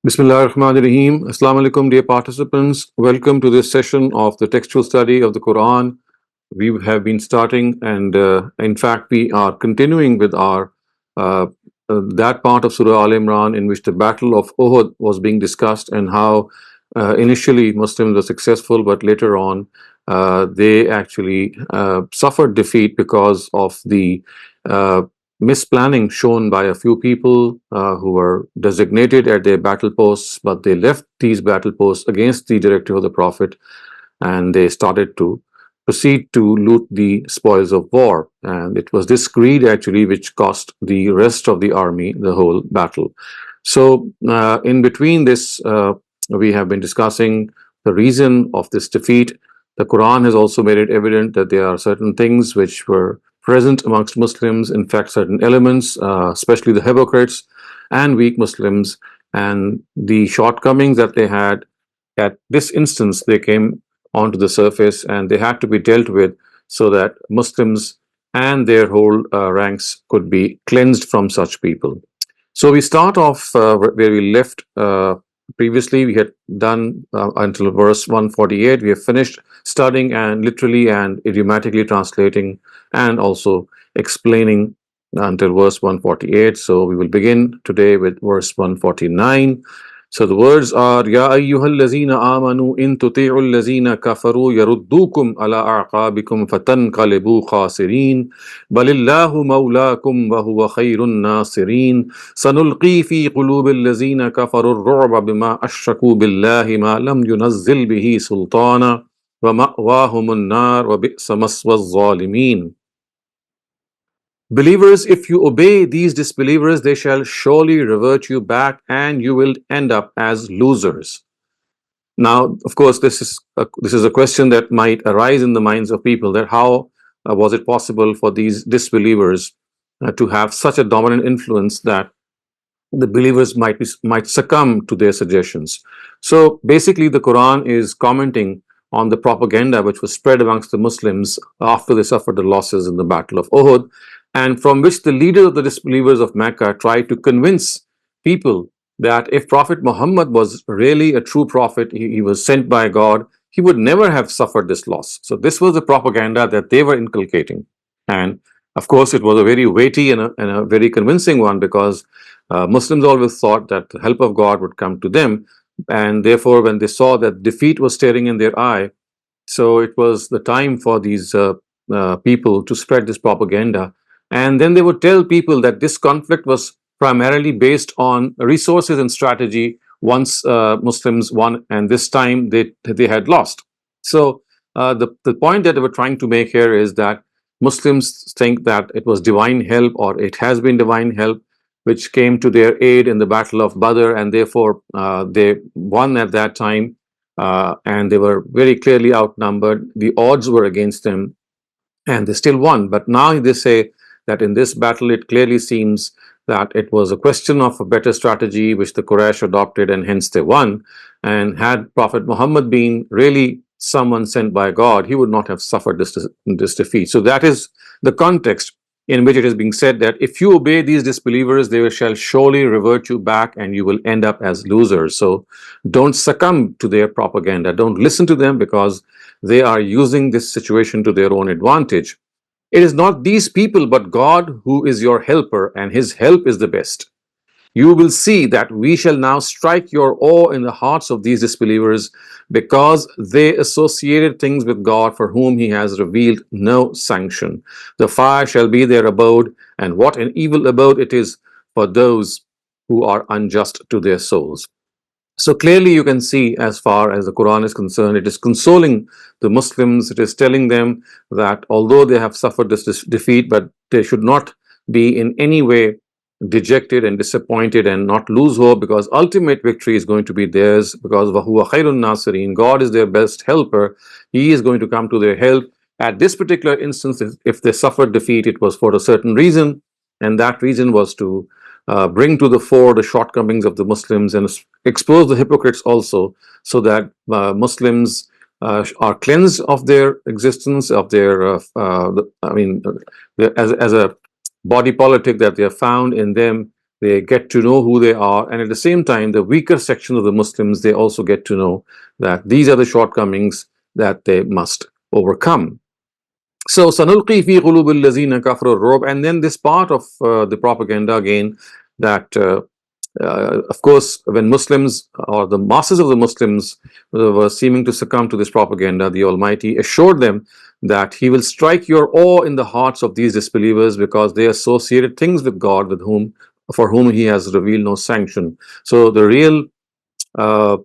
Bismillah ar-Rahman ar-Rahim. Assalamu alaikum, dear participants. Welcome to this session of the textual study of the Quran. We have been starting, and in fact, we are continuing with our that part of Surah Al Imran in which the Battle of Uhud was being discussed, and how initially Muslims were successful, but later on they actually suffered defeat because of the uh, misplanning shown by a few people who were designated at their battle posts, but they left these battle posts against the directive of the Prophet, and they started to proceed to loot the spoils of war. And it was this greed actually which cost the rest of the army the whole battle. So, in between this, we have been discussing the reason of this defeat. The Quran has also made it evident that there are certain things which were present amongst Muslims, in fact, certain elements, especially the hypocrites and weak Muslims, and the shortcomings that they had. At this instance, they came onto the surface and they had to be dealt with so that Muslims and their whole ranks could be cleansed from such people. So we start off where we left previously. We had done until verse 148. We have finished studying and literally and idiomatically translating and also explaining until verse 148. So we will begin today with verse 149. So the words are, Ya ayyuhallazina amanu in tuti'ul lazina kafaru yaruddukum ala a'qabikum fatanqalibu khasirin balillahu mawlakum wa huwa khairun nasirin sanulqi fi qulubil lazina kafaru ar-ru'ba bima ashraku billahi ma lam yunazzil bihi sultana wa ma'wahumun nar wa bi'sa maswaz zalimin. Believers, if you obey these disbelievers, they shall surely revert you back and you will end up as losers. Now, of course, this is a question that might arise in the minds of people, that how was it possible for these disbelievers to have such a dominant influence that the believers might succumb to their suggestions. So basically, the Quran is commenting on the propaganda which was spread amongst the Muslims after they suffered the losses in the Battle of Uhud, and from which the leaders of the disbelievers of Mecca tried to convince people that if Prophet Muhammad was really a true prophet, he was sent by God, he would never have suffered this loss. So this was the propaganda that they were inculcating. And of course, it was a very weighty and a very convincing one, because Muslims always thought that the help of God would come to them. And therefore, when they saw that defeat was staring in their eye, so it was the time for these people to spread this propaganda. And then they would tell people that this conflict was primarily based on resources and strategy. Once Muslims won, and this time they had lost. So the point that they were trying to make here is that Muslims think that it was divine help, or it has been divine help, which came to their aid in the Battle of Badr, and therefore they won at that time, and they were very clearly outnumbered. The odds were against them, and they still won. But now they say that in this battle, it clearly seems that it was a question of a better strategy which the Quraysh adopted, and hence they won. And had Prophet Muhammad been really someone sent by God, he would not have suffered this defeat. So that is the context in which it is being said that if you obey these disbelievers, they shall surely revert you back and you will end up as losers. So don't succumb to their propaganda. Don't listen to them, because they are using this situation to their own advantage. It is not these people, but God who is your helper, and his help is the best. You will see that we shall now strike your awe in the hearts of these disbelievers, because they associated things with God for whom he has revealed no sanction. The fire shall be their abode, and what an evil abode it is for those who are unjust to their souls. So clearly you can see, as far as the Quran is concerned, it is consoling the Muslims. It is telling them that although they have suffered this defeat, but they should not be in any way dejected and disappointed and not lose hope, because ultimate victory is going to be theirs, because وَهُوَ خَيْرٌ نَاصِرِينَ, God is their best helper. He is going to come to their help. At this particular instance, if they suffered defeat, it was for a certain reason, and that reason was to bring to the fore the shortcomings of the Muslims and expose the hypocrites also, so that Muslims are cleansed of their existence, of their, as a body politic, that they are found in them they get to know who they are, and at the same time, the weaker section of the Muslims, they also get to know that these are the shortcomings that they must overcome. So, sanulqi fi qulub allazina kafaru ar-ru'b, and then this part of the propaganda again, that of course, when Muslims or the masses of the Muslims were seeming to succumb to this propaganda, the Almighty assured them that He will strike your awe in the hearts of these disbelievers because they associated things with God with whom for whom He has revealed no sanction. So the real uh,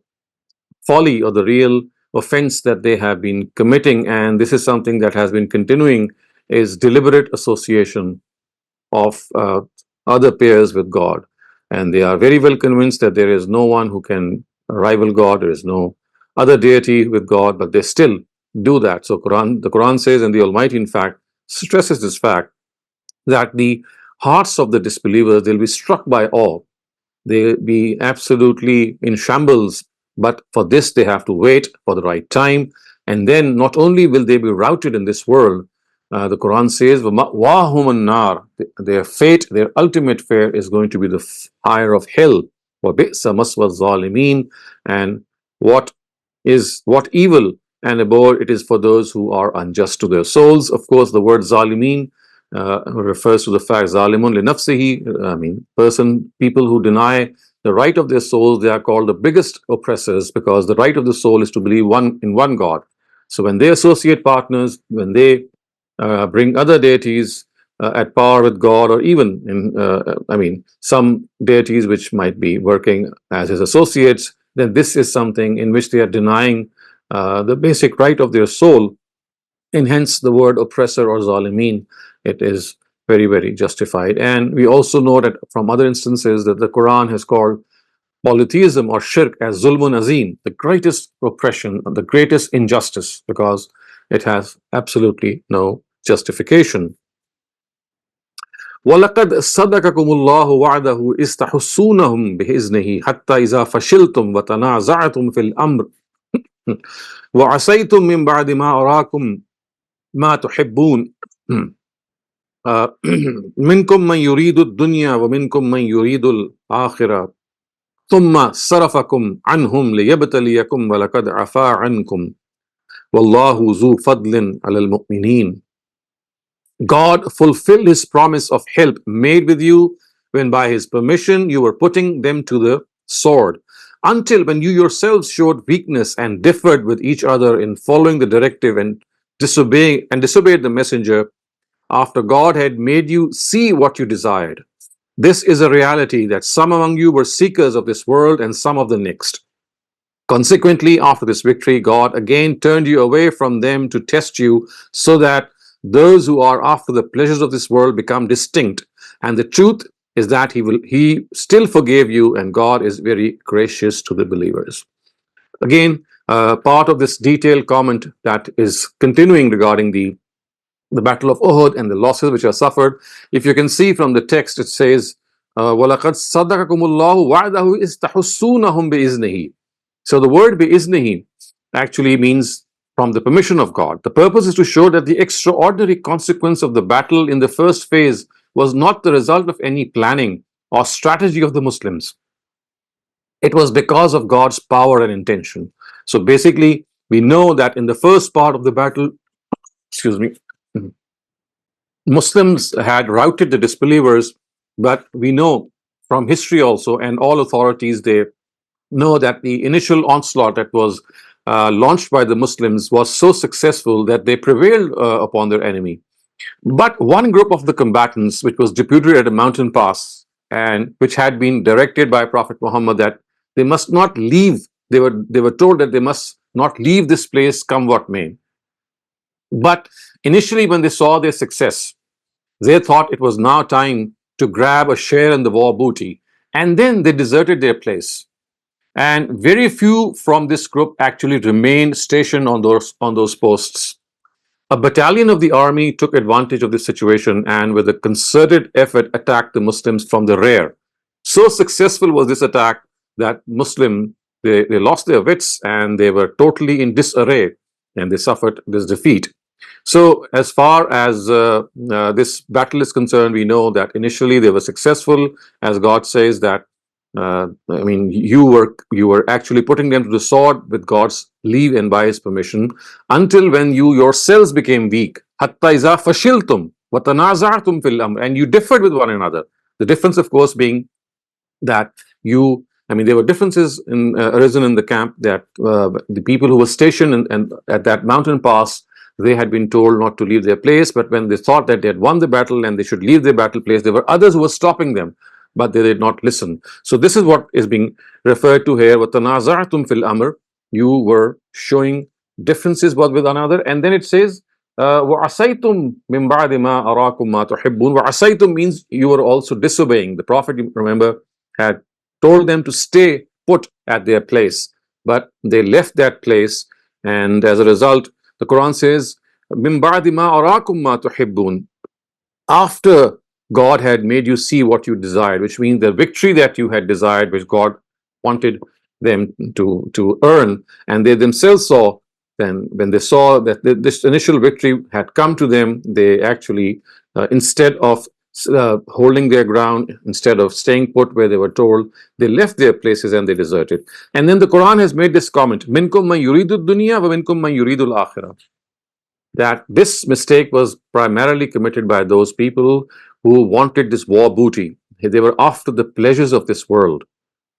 folly or the real offense that they have been committing, and this is something that has been continuing, is deliberate association of other pairs with God. And they are very well convinced that there is no one who can rival God, there is no other deity with God, but they still do that. So the Quran says, and the Almighty, in fact, stresses this fact that the hearts of the disbelievers, they'll be struck by awe, they be absolutely in shambles. But for this, they have to wait for the right time. And then not only will they be routed in this world, the Quran says, وَمَأْوَاهُمُ النَّارِ, their fate, their ultimate fate is going to be the fire of hell. وَبِئْسَ مَثْوَى الظَّالِمِينَ, and what evil and abhor it is for those who are unjust to their souls. Of course, the word zalimin refers to the fact zalimun li nafsihi. I mean, people who deny the right of their souls, they are called the biggest oppressors, because the right of the soul is to believe in one God. So when they associate partners, when they bring other deities at par with God, or even some deities which might be working as his associates, then this is something in which they are denying the basic right of their soul, and hence the word oppressor or zalimin, it is very, very justified. And we also know that from other instances that the Quran has called polytheism or shirk as zulmun azim, the greatest oppression, the greatest injustice, because it has absolutely no justification. وَلَقَدْ صَدَقَكُمُ اللَّهُ وَعْدَهُ إِسْتَحُسُّونَهُمْ بِإِذْنِهِ حَتَّى إِذَا فَشِلْتُمْ وَتَنَازَعْتُمْ فِي الْأَمْرِ وَعَصَيْتُمْ مِنْ بَعْدِ مَا أَرَاكُمْ مَا تُحِبُّونَ منكم من يريد الدنيا ومنكم من يريد الآخرة ثم صرفكم عنهم ليبتليكم ولقد عفا عنكم والله ذو فضل على المؤمنين. God fulfilled His promise of help made with you when by His permission you were putting them to the sword, until when you yourselves showed weakness and differed with each other in following the directive and disobeyed the messenger after God had made you see what you desired. This is a reality, that some among you were seekers of this world and some of the next. Consequently, after this victory, God again turned you away from them to test you, so that those who are after the pleasures of this world become distinct. And the truth is that He still forgave you, and God is very gracious to the believers. Again, part of this detailed comment that is continuing regarding the Battle of Uhud and the losses which are suffered. If you can see from the text, it says, وَلَقَدْ صَدَّقَكُمُ اللَّهُ وَعْدَهُ إِسْتَحُسُّونَهُم بِإِذْنِهِ. So the word بِإِذْنِهِ actually means from the permission of God. The purpose is to show that the extraordinary consequence of the battle in the first phase was not the result of any planning or strategy of the Muslims. It was because of God's power and intention. So basically, we know that in the first part of the battle, excuse me, Muslims had routed the disbelievers, but we know from history also, and all authorities, they know that the initial onslaught that was launched by the Muslims was so successful that they prevailed upon their enemy. But one group of the combatants, which was deputed at a mountain pass, and which had been directed by Prophet Muhammad that they must not leave, they were told that they must not leave this place, come what may. But initially, when they saw their success, they thought it was now time to grab a share in the war booty, and then they deserted their place. And very few from this group actually remained stationed on those posts. A battalion of the army took advantage of this situation and, with a concerted effort, attacked the Muslims from the rear. So successful was this attack that they lost their wits, and they were totally in disarray, and they suffered this defeat. So, as far as this battle is concerned, we know that initially they were successful, as God says that. I mean, you were actually putting them to the sword with God's leave and by His permission, until when you yourselves became weak. Hatta iza fashiltum wa tanaza'tum fil amr, and you differed with one another. The difference, of course, being that I mean, there were differences arisen in the camp, that the people who were stationed and at that mountain pass, they had been told not to leave their place, but when they thought that they had won the battle and they should leave their battle place, there were others who were stopping them, but they did not listen. So this is what is being referred to here. وَتَنَازَعْتُمْ فِي الْأَمْرِ, you were showing differences one with another. And then it says, وَعَصَيْتُمْ مِنْ بَعْدِ مَا أَرَاكُمْ مَا تُحِبُّونَ. وَعَصَيْتُمْ means you were also disobeying. The Prophet, you remember, had told them to stay put at their place, but they left that place, and as a result, the Quran says, "Min ba'di ma arakum ma tuhibbun." After God had made you see what you desired, which means the victory that you had desired, which God wanted them to earn, and they themselves saw. Then, when they saw that this initial victory had come to them, they actually, instead of holding their ground, instead of staying put where they were told, they left their places and they deserted. And then the Quran has made this comment: "Minkum man yuridu dunya wa minkum man yuridu al-akhirah." That this mistake was primarily committed by those people who wanted this war booty. They were after the pleasures of this world.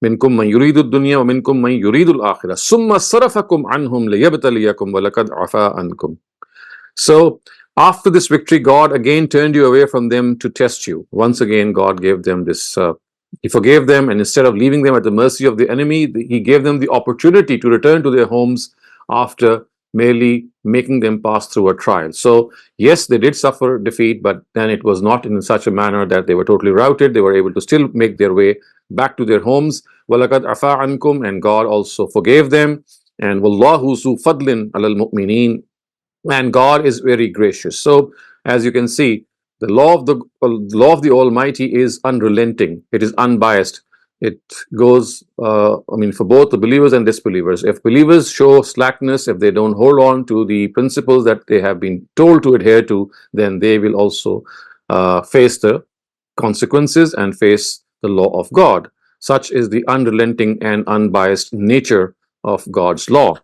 منكم من يريد الدنيا ومنكم من يريد الآخرة ثم صرفكم عنهم ليبتليكم ولقد عفا عنكم. So after this victory, God again turned you away from them to test you. Once again, God gave them this, He forgave them, and instead of leaving them at the mercy of the enemy, He gave them the opportunity to return to their homes after merely making them pass through a trial. So yes, they did suffer defeat, but then it was not in such a manner that they were totally routed. They were able to still make their way back to their homes. وَلَقَدْ عَفَا عَنْكُمْ, and God also forgave them. And وَاللَّهُ ذُو فَضْلٍ عَلَى الْمُؤْمِنِينَ, and God is very gracious. So, as you can see, the law of the Almighty is unrelenting. It is unbiased. It goes, I mean, for both the believers and disbelievers. If believers show slackness, if they don't hold on to the principles that they have been told to adhere to, then they will also face the consequences and face the law of God. Such is the unrelenting and unbiased nature of God's law.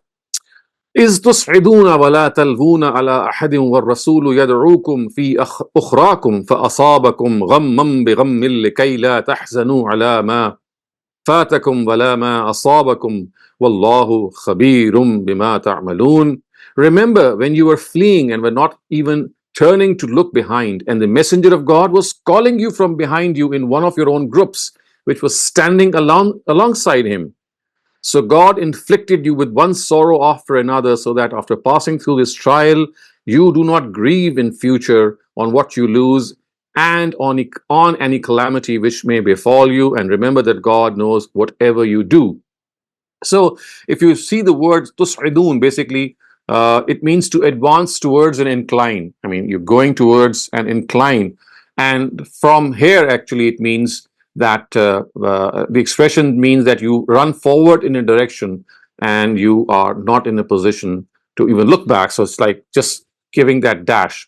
إذ تصعدون ولا تلوون على أحد والرسول يدعوكم في أخراكم فأصابكم غما بغم لكي لا تحزنوا على ما فاتكم ولا ما أصابكم والله خبير بما تعملون. Remember when you were fleeing and were not even turning to look behind, and the messenger of God was calling you from behind you in one of your own groups, which was standing alongside him. So God inflicted you with one sorrow after another, so that after passing through this trial, you do not grieve in future on what you lose and on any calamity which may befall you. And remember that God knows whatever you do. So if you see the word tus'idun, basically it means to advance towards an incline. I mean, you're going towards an incline. And from here, actually, it means that the expression means that you run forward in a direction and you are not in a position to even look back. So it's like just giving that dash.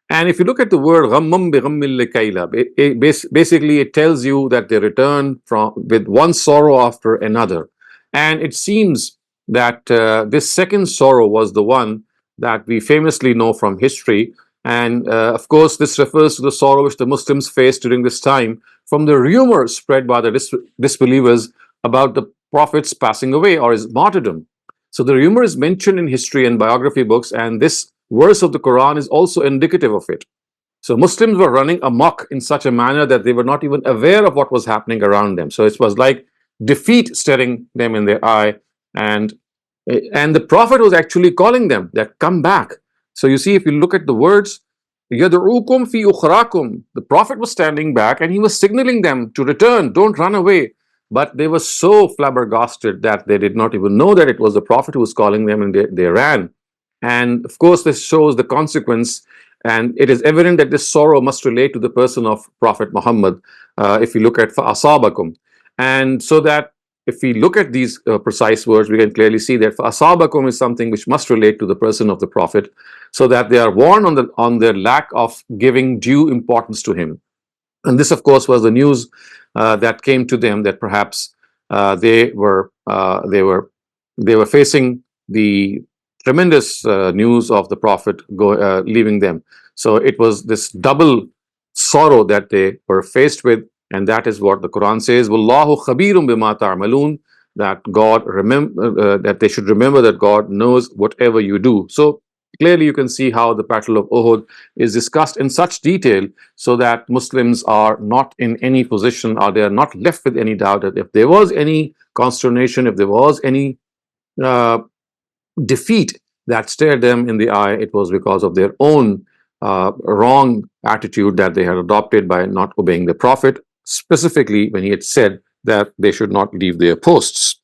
And if you look at the word ghammam bi ghammil likayla, basically it tells you that they return from with one sorrow after another. And it seems that this second sorrow was the one that we famously know from history. And of course, this refers to the sorrow which the Muslims faced during this time from the rumor spread by the disbelievers about the Prophet's passing away or his martyrdom. So the rumor is mentioned in history and biography books, and this verse of the Quran is also indicative of it. So Muslims were running amok in such a manner that they were not even aware of what was happening around them. So it was like defeat staring them in their eye, and the Prophet was actually calling them that come back. So you see, if you look at the words, يَدْعُوكُمْ فِي أُخْرَاكُمْ, the Prophet was standing back and he was signaling them to return, don't run away. But they were so flabbergasted that they did not even know that it was the Prophet who was calling them, and they ran. And of course, this shows the consequence, and it is evident that this sorrow must relate to the person of Prophet Muhammad, if you look at فَأَصَابَكُمْ. And so that if we look at these precise words, we can clearly see that asabakum is something which must relate to the person of the Prophet, so that they are warned on their lack of giving due importance to him. And this, of course, was the news that came to them, that perhaps they were facing the tremendous news of the Prophet leaving them. So it was this double sorrow that they were faced with, and that is what the Quran says, Wallahu khabirum bima ta'malun, that God that they should remember that God knows whatever you do. So clearly you can see how the Battle of Uhud is discussed in such detail, so that Muslims are not in any position, or they are not left with any doubt that if there was any consternation, if there was any uh, defeat that stared them in the eye, it was because of their own wrong attitude that they had adopted by not obeying the Prophet, specifically when he had said that they should not leave their posts.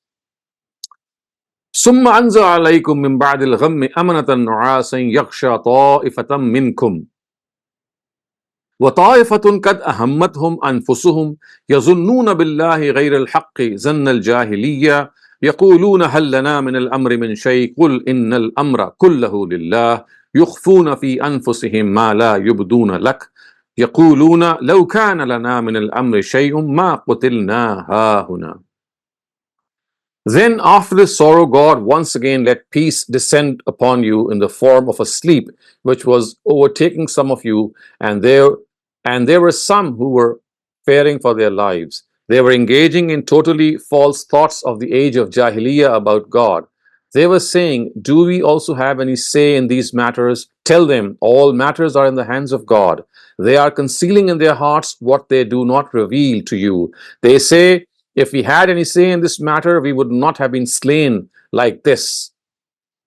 ثم أنزل عليكم من بعد الغم أمنة نعاسا يغشى طائفة منكم وطائفة قد أهمتهم أنفسهم يظنون بالله غير الحق ظن الجاهلية يقولون هل لنا من الأمر من شيء قل إن الأمر كله لله يخفون في أنفسهم ما لا يبدون لك يقولون لو كان لنا من الأمر شيء ما قتلنا هاهنا. Then after this sorrow, God once again let peace descend upon you in the form of a sleep, which was overtaking some of you, and there were some who were fearing for their lives. They were engaging in totally false thoughts of the age of Jahiliyyah about God. They were saying, do we also have any say in these matters? Tell them, all matters are in the hands of God. They are concealing in their hearts what they do not reveal to you. They say, if we had any say in this matter, we would not have been slain like this.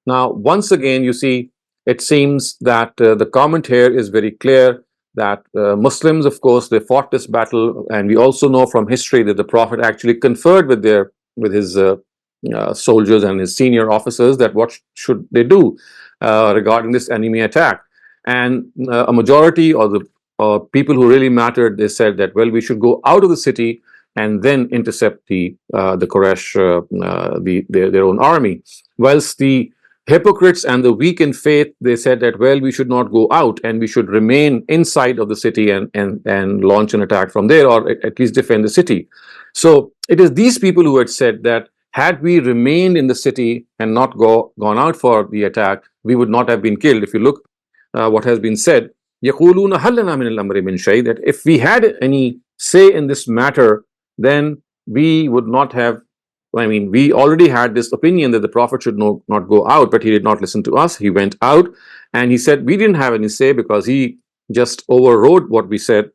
Now, once again, you see, it seems that the comment here is very clear that Muslims, of course, they fought this battle, and we also know from history that the Prophet actually conferred with his soldiers and his senior officers that what should they do regarding this enemy attack. And a majority, or the people who really mattered, they said that, well, we should go out of the city and then intercept the Quraysh, their own army. Whilst the hypocrites and the weak in faith, they said that, well, we should not go out and we should remain inside of the city and launch an attack from there, or at least defend the city. So it is these people who had said that had we remained in the city and not gone out for the attack, we would not have been killed. If you look what has been said, يَقُولُونَ هَلْ لَنَا مِنَ الْأَمْرِ مِنْ شَيْءٍ, that if we had any say in this matter, then we would not have, we already had this opinion that the Prophet should not go out, but he did not listen to us. He went out and he said we didn't have any say because he just overrode what we said.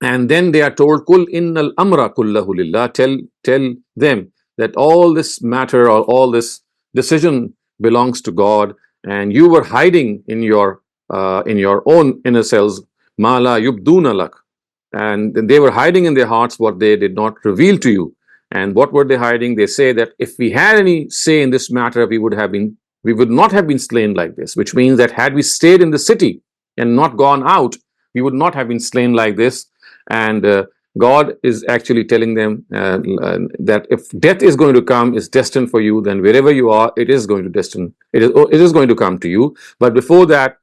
And then they are told, Kul innal amra kullahu lillah, tell them that all this matter or all this decision belongs to God, and you were hiding in your own inner selves, ma la yubduna lak, and they were hiding in their hearts what they did not reveal to you. And what were they hiding? They say that if we had any say in this matter, we would not have been slain like this, which means that had we stayed in the city and not gone out, we would not have been slain like this. And God is actually telling them that if death is going to come, is destined for you, then wherever you are, it is going to come to you. But before that,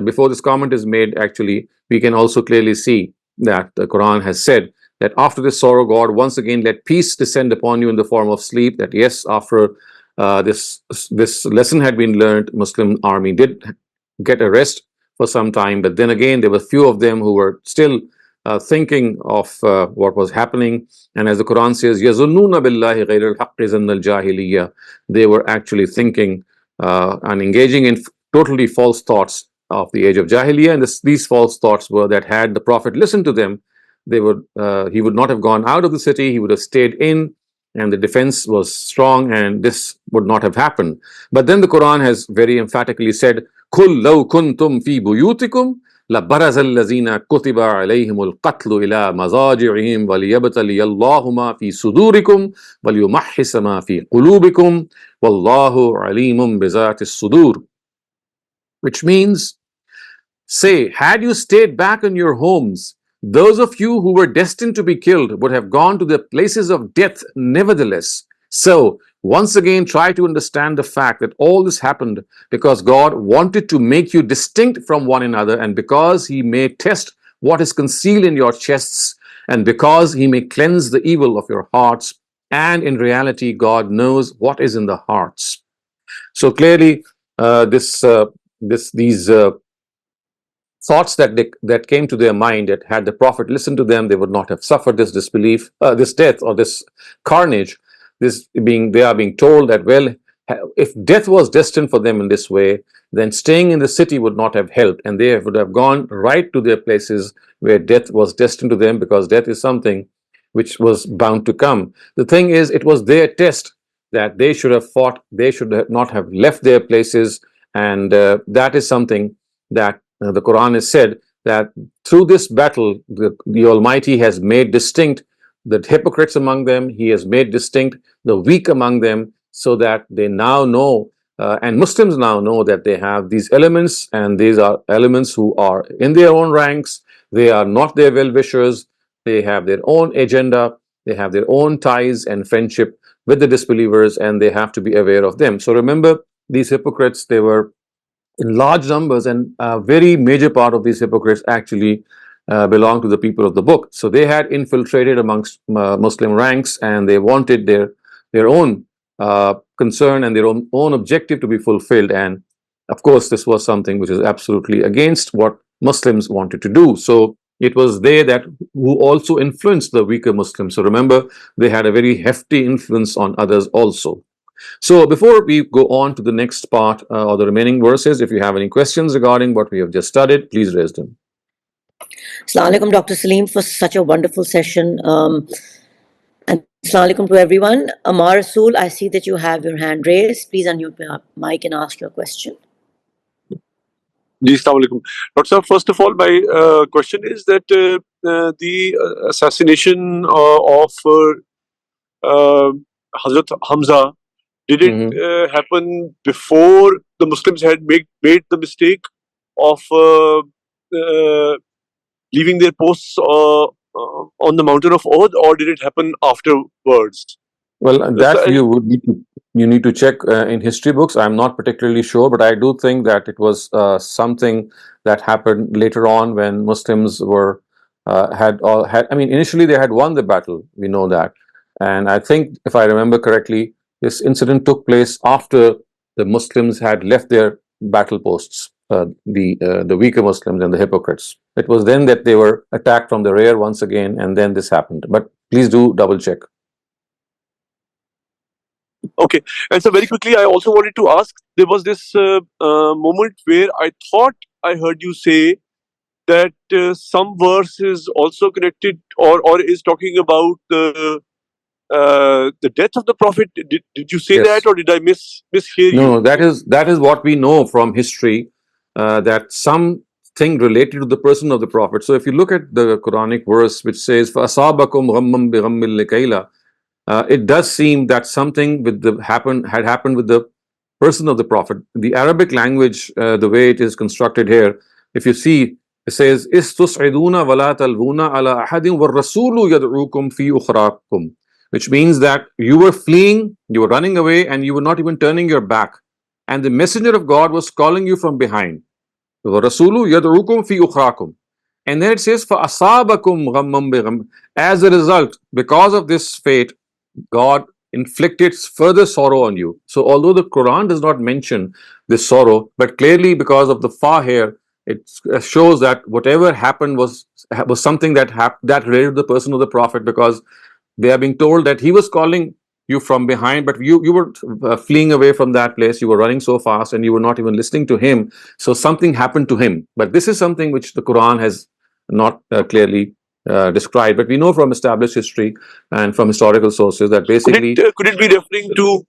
before this comment is made, actually, we can also clearly see that the Quran has said that after this sorrow, God once again let peace descend upon you in the form of sleep. That yes, after this lesson had been learned, Muslim army did get a rest for some time, but then again there were few of them who were still thinking of what was happening. And as the Quran says, يَظُنُّونَ بِاللَّهِ غَيْرَ الْحَقِّ ظَنَّ الْجَاهِلِيَّةِ, they were actually thinking and engaging in totally false thoughts of the age of Jahiliyyah. And these false thoughts were that had the Prophet listened to them, he would not have gone out of the city, he would have stayed in, and the defense was strong, and this would not have happened. But then the Quran has very emphatically said, قُلْ لَوْ كُنْتُمْ فِي بُيُوتِكُمْ لَبَرَزَ الَّذِينَ كُتِبَ عَلَيْهِمُ الْقَتْلُ إِلَى مَضَاجِعِهِمْ وَلِيَبْتَلِيَ اللَّهُ مَا فِي صُدُورِكُمْ وَلِيُمَحِّصَ مَا فِي قُلُوبِكُمْ وَاللَّهُ عَلِيمٌ بِذَاتِ الصُّدُورِ. Which means, say, had you stayed back in your homes, those of you who were destined to be killed would have gone to the places of death nevertheless. So, once again, try to understand the fact that all this happened because God wanted to make you distinct from one another, and because He may test what is concealed in your chests, and because He may cleanse the evil of your hearts. And in reality, God knows what is in the hearts. So clearly, these thoughts that came to their mind, that had the Prophet listened to them, they would not have suffered this disbelief, this death, or this carnage. They are being told that, well, if death was destined for them in this way, then staying in the city would not have helped, and they would have gone right to their places where death was destined to them, because death is something which was bound to come. The thing is, it was their test that they should have fought. They should not have left their places, and that is something that the Quran has said, that through this battle, the Almighty has made distinct the hypocrites among them. He has made distinct the weak among them, so that they now know, and Muslims now know, that they have these elements, and these are elements who are in their own ranks. They are not their well-wishers. They have their own agenda. They have their own ties and friendship with the disbelievers, and they have to be aware of them. So remember, these hypocrites, they were in large numbers, and a very major part of these hypocrites actually belong to the people of the book. So they had infiltrated amongst Muslim ranks, and they wanted their own concern and their own objective to be fulfilled. And of course, this was something which is absolutely against what Muslims wanted to do. So it was they that who also influenced the weaker Muslims. So remember, they had a very hefty influence on others also. So before we go on to the next part or the remaining verses, if you have any questions regarding what we have just studied, please raise them. Assalamu alaikum, Dr. Saleem, for such a wonderful session. And assalamu alaikum to everyone. Amar Rasool, I see that you have your hand raised. Please unmute your mic and ask your question. Assalamu alaikum. Dr. Sir, first of all, my question is that the assassination of Hazrat Hamza, did it happen before the Muslims had made the mistake of leaving their posts on the mountain of Uhud, or did it happen afterwards? Well, that you need to check in history books. I'm not particularly sure, but I do think that it was something that happened later on when Muslims were had. I mean, initially they had won the battle. We know that, and I think, if I remember correctly, this incident took place after the Muslims had left their battle posts. The weaker Muslims and the hypocrites. It was then that they were attacked from the rear once again, and then this happened. But please do double check. Okay, and so very quickly, I also wanted to ask, there was this moment where I thought I heard you say that some verse is also connected or is talking about the death of the Prophet. Did you say that, or did I mishear you? No, that is what we know from history, that something related to the person of the Prophet. So if you look at the Quranic verse which says, فَأَصَابَكُمْ غَمًّا بِغَمِّ لِكَيْلَ, it does seem that something had happened with the person of the Prophet. The Arabic language, the way it is constructed here, if you see, it says, إِسْتُسْعِدُونَ وَلَا تَلْوُونَ عَلَىٰ أَحَدٍ وَالرَّسُولُ يَدْعُوكُمْ فِي أُخْرَاكُمْ, which means that you were fleeing, you were running away, and you were not even turning your back. And the messenger of God was calling you from behind. وَالرَّسُولُ يَدْعُوكُمْ فِي أُخْرَاكُمْ. And then it says, فَأَصَابَكُمْ غَمًّا بِغَمٍّ. As a result, because of this fate, God inflicted further sorrow on you. So although the Quran does not mention this sorrow, but clearly because of the fa here, it shows that whatever happened was something that related to the person of the Prophet, because they are being told that he was calling you from behind, but you were fleeing away from that place. You were running so fast, and you were not even listening to him. So something happened to him. But this is something which the Quran has not clearly described, but we know from established history and from historical sources that basically. Could it be referring to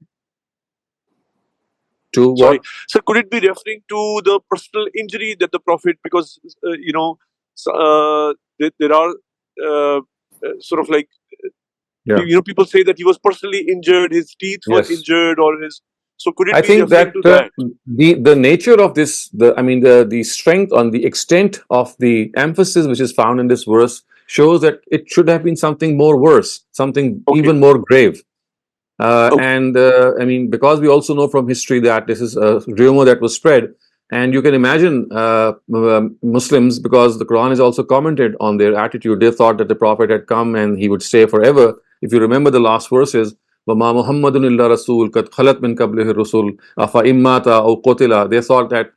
what? Sorry, so could it be referring to the personal injury that the Prophet, because there are sort of like people say that he was personally injured, his teeth were injured, or his. So could it I be think referring that to that? the nature of this, the strength on the extent of the emphasis which is found in this verse shows that it should have been something more worse, something even more grave. I mean, because we also know from history that this is a rumor that was spread, and you can imagine Muslims, because the Quran is also commented on their attitude. They thought that the Prophet had come and he would stay forever. If you remember the last verses, وَمَا مُحَمَّدٌ إِلَّا رَسُولٌ قَدْ خَلَتْ مِنْ قَبْلِهِ الرُّسُلُ أَفَإِن مَاتَ أَوْ قُتِلَ. They thought that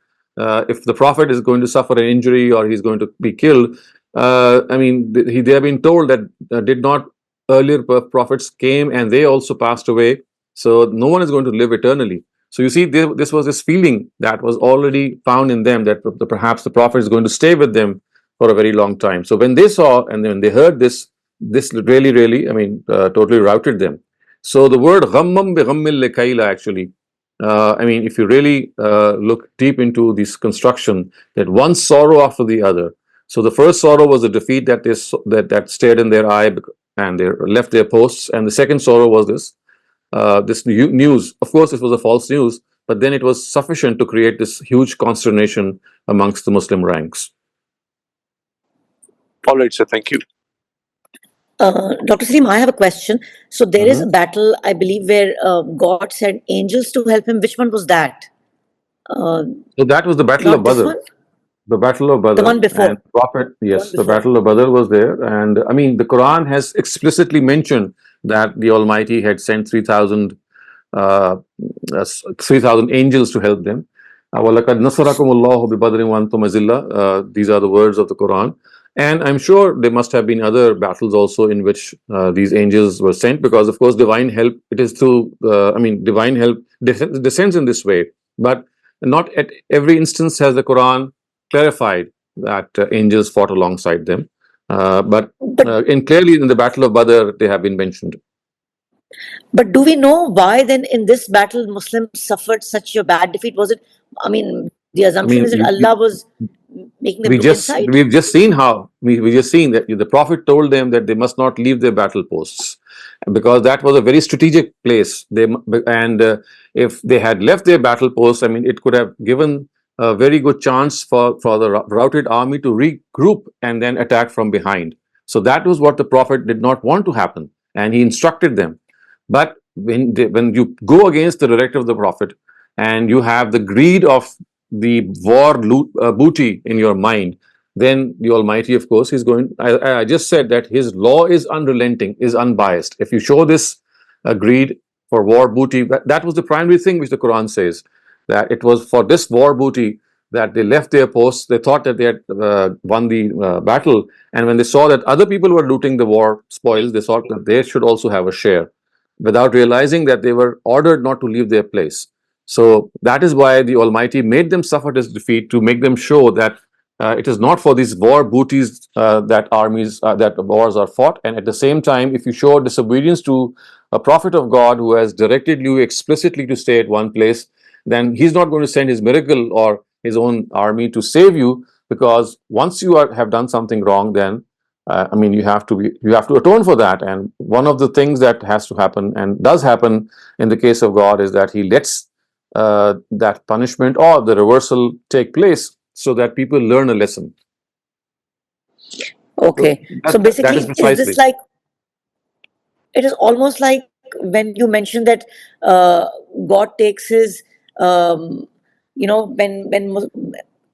if the Prophet is going to suffer an injury or he's going to be killed, I mean, they have been told that did not earlier prophets came and they also passed away, so no one is going to live eternally. So you see, this was this feeling that was already found in them, that perhaps the prophet is going to stay with them for a very long time. So when they saw and when they heard this really, I mean, totally routed them. So the word ghammam bi ghammil likaila, actually, I mean, if you really look deep into this construction, that one sorrow after the other. So the first sorrow was the defeat that that stared in their eye and they left their posts, and the second sorrow was this news. Of course, it was a false news, but then it was sufficient to create this huge consternation amongst the Muslim ranks. All right, sir. Thank you. Dr. Saleem, I have a question. So there is a battle, I believe, where God sent angels to help him. Which one was that? So that was the Battle of Not this Badr. one? The Battle of Badr. The one before. And Prophet, yes, the before. Battle of Badr was there. And I mean, the Quran has explicitly mentioned that the Almighty had sent 3,000 angels to help them. وَلَقَدْ نَصَرَكُمُ اللَّهُ بِبَدْرٍ وَأَنْتُمْ أَذِلَّةٌ. These are the words of the Quran. And I'm sure there must have been other battles also in which these angels were sent, because of course divine help, it is through, I mean, divine help descends in this way. But not at every instance has the Quran clarified that angels fought alongside them. But clearly in the Battle of Badr, they have been mentioned. But do we know why then in this battle Muslims suffered such a bad defeat? Was it, I mean, the assumption is that Allah was making them look inside? We've just seen how we just seen that the Prophet told them that they must not leave their battle posts, because that was a very strategic place. If they had left their battle posts, I mean, it could have given a very good chance for the routed army to regroup and then attack from behind. So that was what the Prophet did not want to happen, and he instructed them. But when you go against the directive of the Prophet and you have the greed of the war booty in your mind, then the Almighty, of course, is going. I just said that His law is unrelenting, is unbiased. If you show this greed for war booty, that was the primary thing which the Quran says, that it was for this war booty that they left their posts. They thought that they had won the battle, and when they saw that other people were looting the war spoils, they thought that they should also have a share, without realizing that they were ordered not to leave their place. So that is why the Almighty made them suffer this defeat, to make them show that it is not for these war booties that wars are fought. And at the same time, if you show disobedience to a prophet of God who has directed you explicitly to stay at one place, then he's not going to send his miracle or his own army to save you, because once you have done something wrong, then I mean, you have to atone for that. And one of the things that has to happen and does happen in the case of God is that He lets that punishment or the reversal take place, so that people learn a lesson. Okay. So basically, is this like, it is almost like when you mentioned that God takes His, when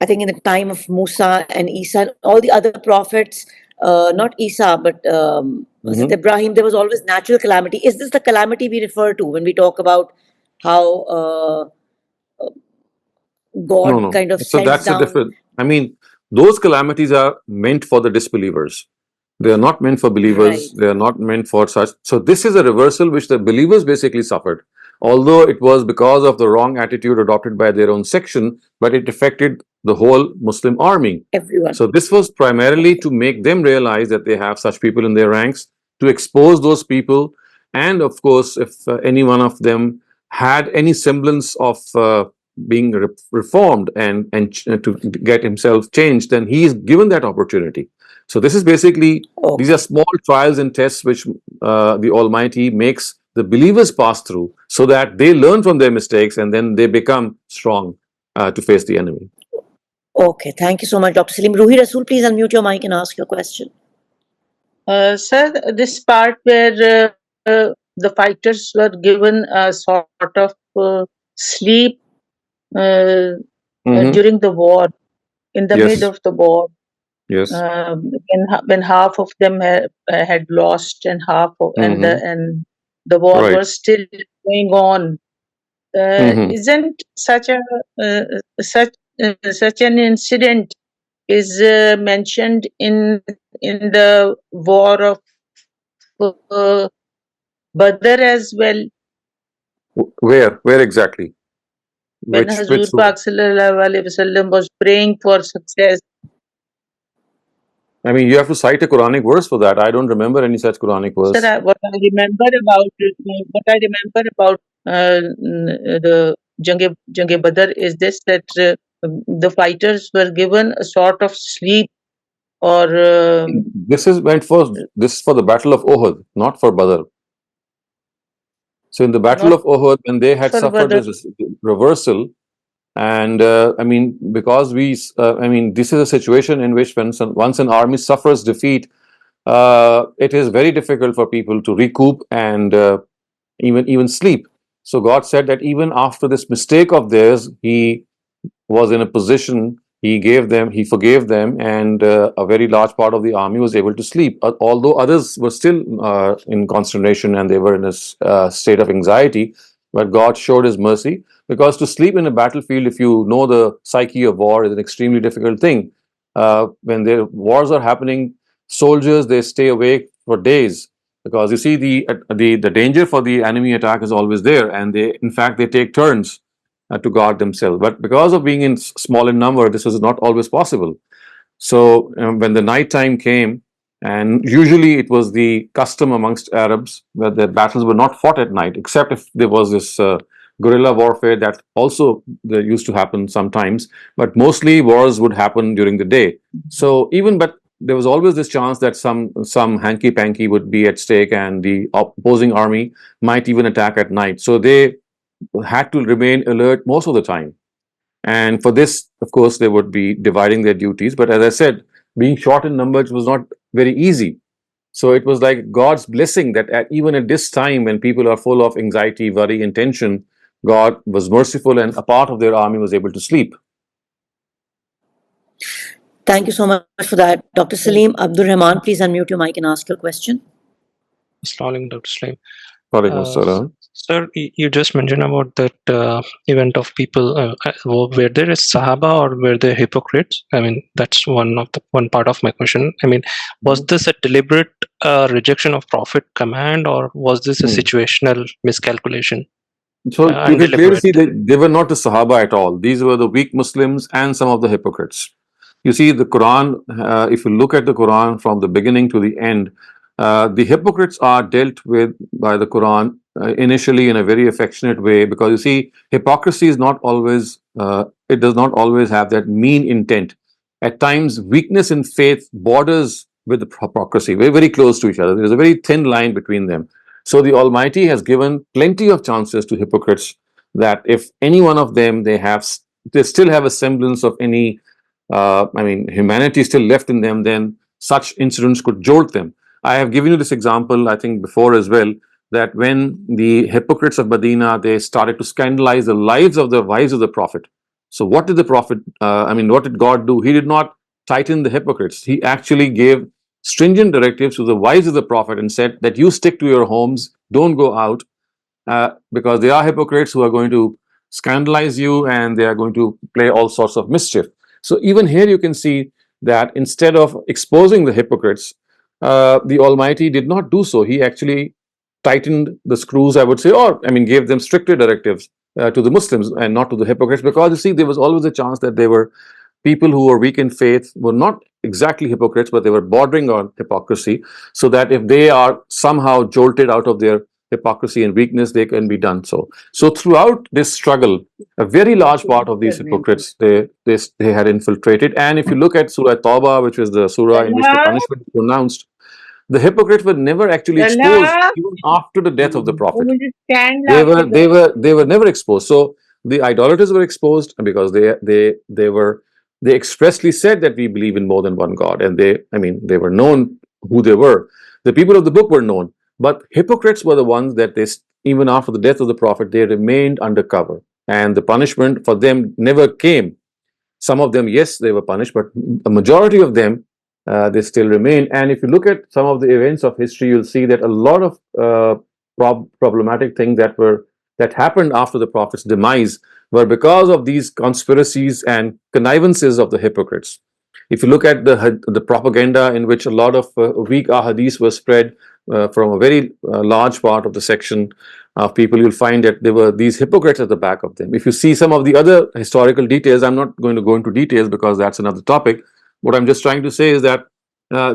I think in the time of Musa and Isa and all the other prophets, not Isa, but Ibrahim, there was always natural calamity. Is this the calamity we refer to when we talk about how God kind of So sends that's down? a different. I mean, those calamities are meant for the disbelievers. They are not meant for believers. They are not meant for such. So this is a reversal which the believers basically suffered, although it was because of the wrong attitude adopted by their own section, but it affected the whole Muslim army. Everyone. So this was primarily to make them realize that they have such people in their ranks, to expose those people, and of course, if any one of them had any semblance of being reformed and to get himself changed, then he is given that opportunity. So this is basically, these are small trials and tests which the Almighty makes the believers pass through, so that they learn from their mistakes and then they become strong to face the enemy. Okay, thank you so much, Dr. Saleem. Ruhi Rasool, please unmute your mic and ask your question. Sir, this part where the fighters were given a sort of sleep during the war, in the mid Yes. of the war, Yes. when half of them had lost and half of, and the war Right. was still going on. Isn't such a such an incident is mentioned in the war of Badr as well, Where exactly? when Hazur Which surah? Pak Sallallahu Alaihi Wasallam was praying for success. I mean, you have to cite a Quranic verse for that. I don't remember any such Quranic verse. Sir, what I remember about the Jang-e Badr is this, that the fighters were given a sort of sleep, or This is for the Battle of Uhud, not for Badr. So in the Battle not of Uhud, when they had for suffered Badr. this reversal, and I mean, because I mean, this is a situation in which once an army suffers defeat, it is very difficult for people to recoup and even sleep. So God said that even after this mistake of theirs, He was in a position, He forgave them, and a very large part of the army was able to sleep. Although others were still in consternation and they were in a state of anxiety, but God showed His mercy, because to sleep in a battlefield, if you know the psyche of war, is an extremely difficult thing. When the wars are happening, soldiers, they stay awake for days, because you see the danger for the enemy attack is always there, and they take turns to guard themselves. But because of being in small in number, this was not always possible. So when the night time came, and usually it was the custom amongst Arabs that the battles were not fought at night, except if there was this guerrilla warfare that also there used to happen sometimes. But mostly wars would happen during the day. So but there was always this chance that some hanky panky would be at stake, and the opposing army might even attack at night. So they had to remain alert most of the time. And for this, of course, they would be dividing their duties. But as I said, being short in numbers was not very easy. So it was like God's blessing that even at this time, when people are full of anxiety, worry, and tension, God was merciful, and a part of their army was able to sleep. Thank you so much for that. Dr. Saleem Abdul Rahman, please unmute your mic and ask your question. Assalamualaikum, Dr. Saleem. Walaikum assalam. Sir, you just mentioned about that event of people. Were there Sahaba or were they hypocrites? I mean, that's one part of my question. I mean, was this a deliberate rejection of Prophet command, or was this a situational miscalculation? So you can clearly see that they were not the Sahaba at all. These were the weak Muslims and some of the hypocrites. You see, the Quran, if you look at the Quran from the beginning to the end, the hypocrites are dealt with by the Quran initially in a very affectionate way, because you see, hypocrisy is not always, it does not always have that mean intent. At times, weakness in faith borders with the hypocrisy, very, very close to each other. There is a very thin line between them. So the Almighty has given plenty of chances to hypocrites that if any one of them, they still have a semblance of any, I mean, humanity still left in them, then such incidents could jolt them. I have given you this example, I think, before as well, that when the hypocrites of Medina, they started to scandalize the lives of the wives of the Prophet. So what did the Prophet, what did God do? He did not tighten the hypocrites. He actually gave stringent directives to the wives of the Prophet and said that you stick to your homes, don't go out, because there are hypocrites who are going to scandalize you and they are going to play all sorts of mischief. So even here you can see that instead of exposing the hypocrites, the Almighty did not do so. He actually tightened the screws, I would say, or gave them stricter directives to the Muslims and not to the hypocrites, because you see, there was always a chance that they were people who were weak in faith, were not exactly hypocrites, but they were bordering on hypocrisy, so that if they are somehow jolted out of their hypocrisy and weakness, they can be done so. So throughout this struggle, a very large part of these hypocrites, they had infiltrated. And if you look at Surah Tawbah, which is the surah in which the punishment is pronounced, the hypocrites were never actually exposed even after the death of the Prophet. They were never exposed. So the idolaters were exposed because they expressly said that we believe in more than one God, and they were known who they were. The people of the book were known, But hypocrites were the ones that even after the death of the Prophet, they remained undercover, and the punishment for them never came. Some of them, yes, they were punished, but a majority of them, they still remain. And if you look at some of the events of history, you'll see that a lot of problematic things that happened after the Prophet's demise were because of these conspiracies and connivances of the hypocrites. If you look at the propaganda in which a lot of weak ahadith were spread from a very large part of the section of people, you'll find that there were these hypocrites at the back of them. If you see some of the other historical details, I'm not going to go into details because that's another topic. What I'm just trying to say is that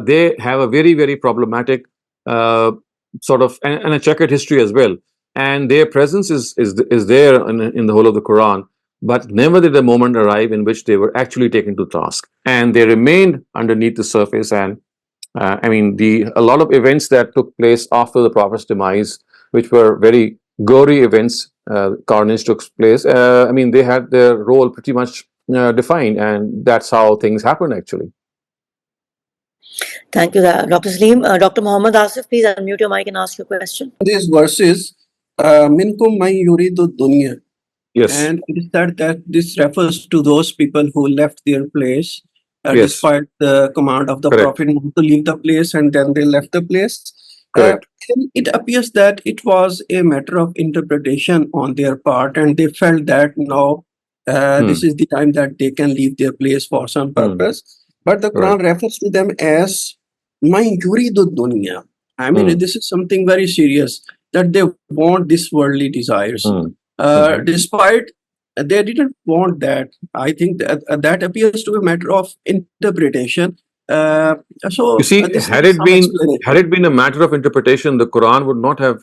they have a very, very problematic sort of and a checkered history as well. And their presence is there in the whole of the Quran. But never did a moment arrive in which they were actually taken to task, and they remained underneath the surface. And I mean, a lot of events that took place after the Prophet's demise, which were very gory events, carnage took place. I mean, they had their role pretty much defined, and that's how things happened actually. Thank you, Dr. Saleem. Dr. Muhammad Asif, please unmute your mic and ask your question. These verses, minkum man yuridu dunya. Yes. And it is said that this refers to those people who left their place Yes. despite the command of the Correct. Prophet not to leave the place, and then they left the place. Correct. And it appears that it was a matter of interpretation on their part, and they felt that now this is the time that they can leave their place for some purpose. But the Quran refers to them as man yuridu dunya. I mean, this is something very serious, that they want this worldly desires. Despite they didn't want that. I think that appears to be a matter of interpretation. So You see, had it been a matter of interpretation, the Quran would not have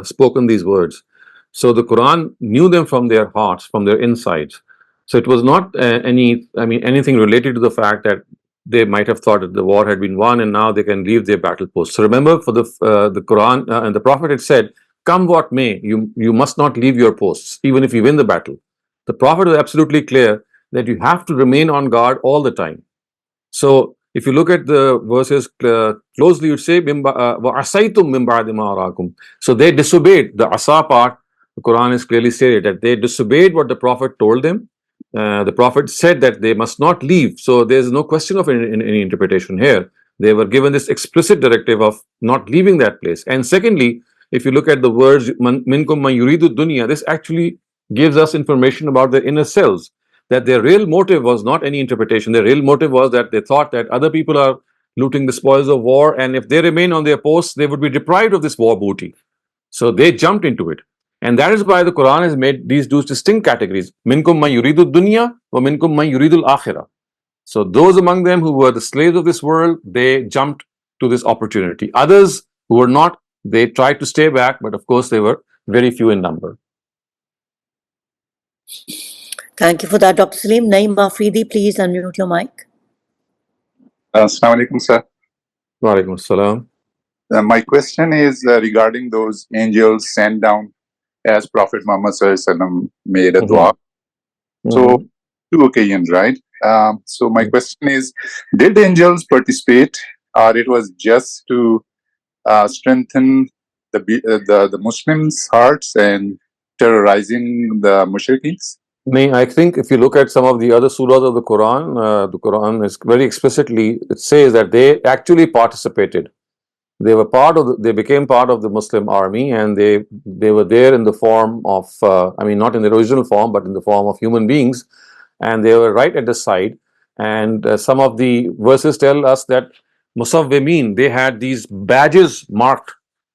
spoken these words. So the Quran knew them from their hearts, from their insides. So it was not anything related to the fact that they might have thought that the war had been won and now they can leave their battle post. So remember, for the Quran and the Prophet had said, "Come what may, you must not leave your posts, even if you win the battle." The Prophet was absolutely clear that you have to remain on guard all the time. So if you look at the verses closely, you'd say, وَعَصَيْتُم مِّن بَعْدِ مَا أَرَاكُمْ. So they disobeyed. The asa part, the Quran is clearly stated that they disobeyed what the Prophet told them. The Prophet said that they must not leave. So there's no question of any interpretation here. They were given this explicit directive of not leaving that place. And secondly, if you look at the words minkum man yuridu dunya, this actually gives us information about their inner selves, that their real motive was not any interpretation. Their real motive was that they thought that other people are looting the spoils of war, and if they remain on their posts, they would be deprived of this war booty. So they jumped into it. And that is why the Quran has made these two distinct categories. Minkum man yuridu dunya wa minkum man yuridul akhirah. So those among them who were the slaves of this world, they jumped to this opportunity. Others who were not, they tried to stay back, but of course they were very few in number. Thank you for that, Dr. Saleem. Naeem Afridi, please unmute your mic. Assalamu alaikum, sir. Wa alaikum assalam. My question is regarding those angels sent down as Prophet Muhammad SAW made a dua. So, two occasions, right? So my question is, did the angels participate, or it was just to strengthen the Muslims' hearts and terrorizing the mushrikins? I think if you look at some of the other surahs of the Quran is very explicitly, it says that they actually participated. They were they became part of the Muslim army, and they were there in the form of, not in the original form, but in the form of human beings, and they were right at the side. And some of the verses tell us that Musawwimin, they had these badges marked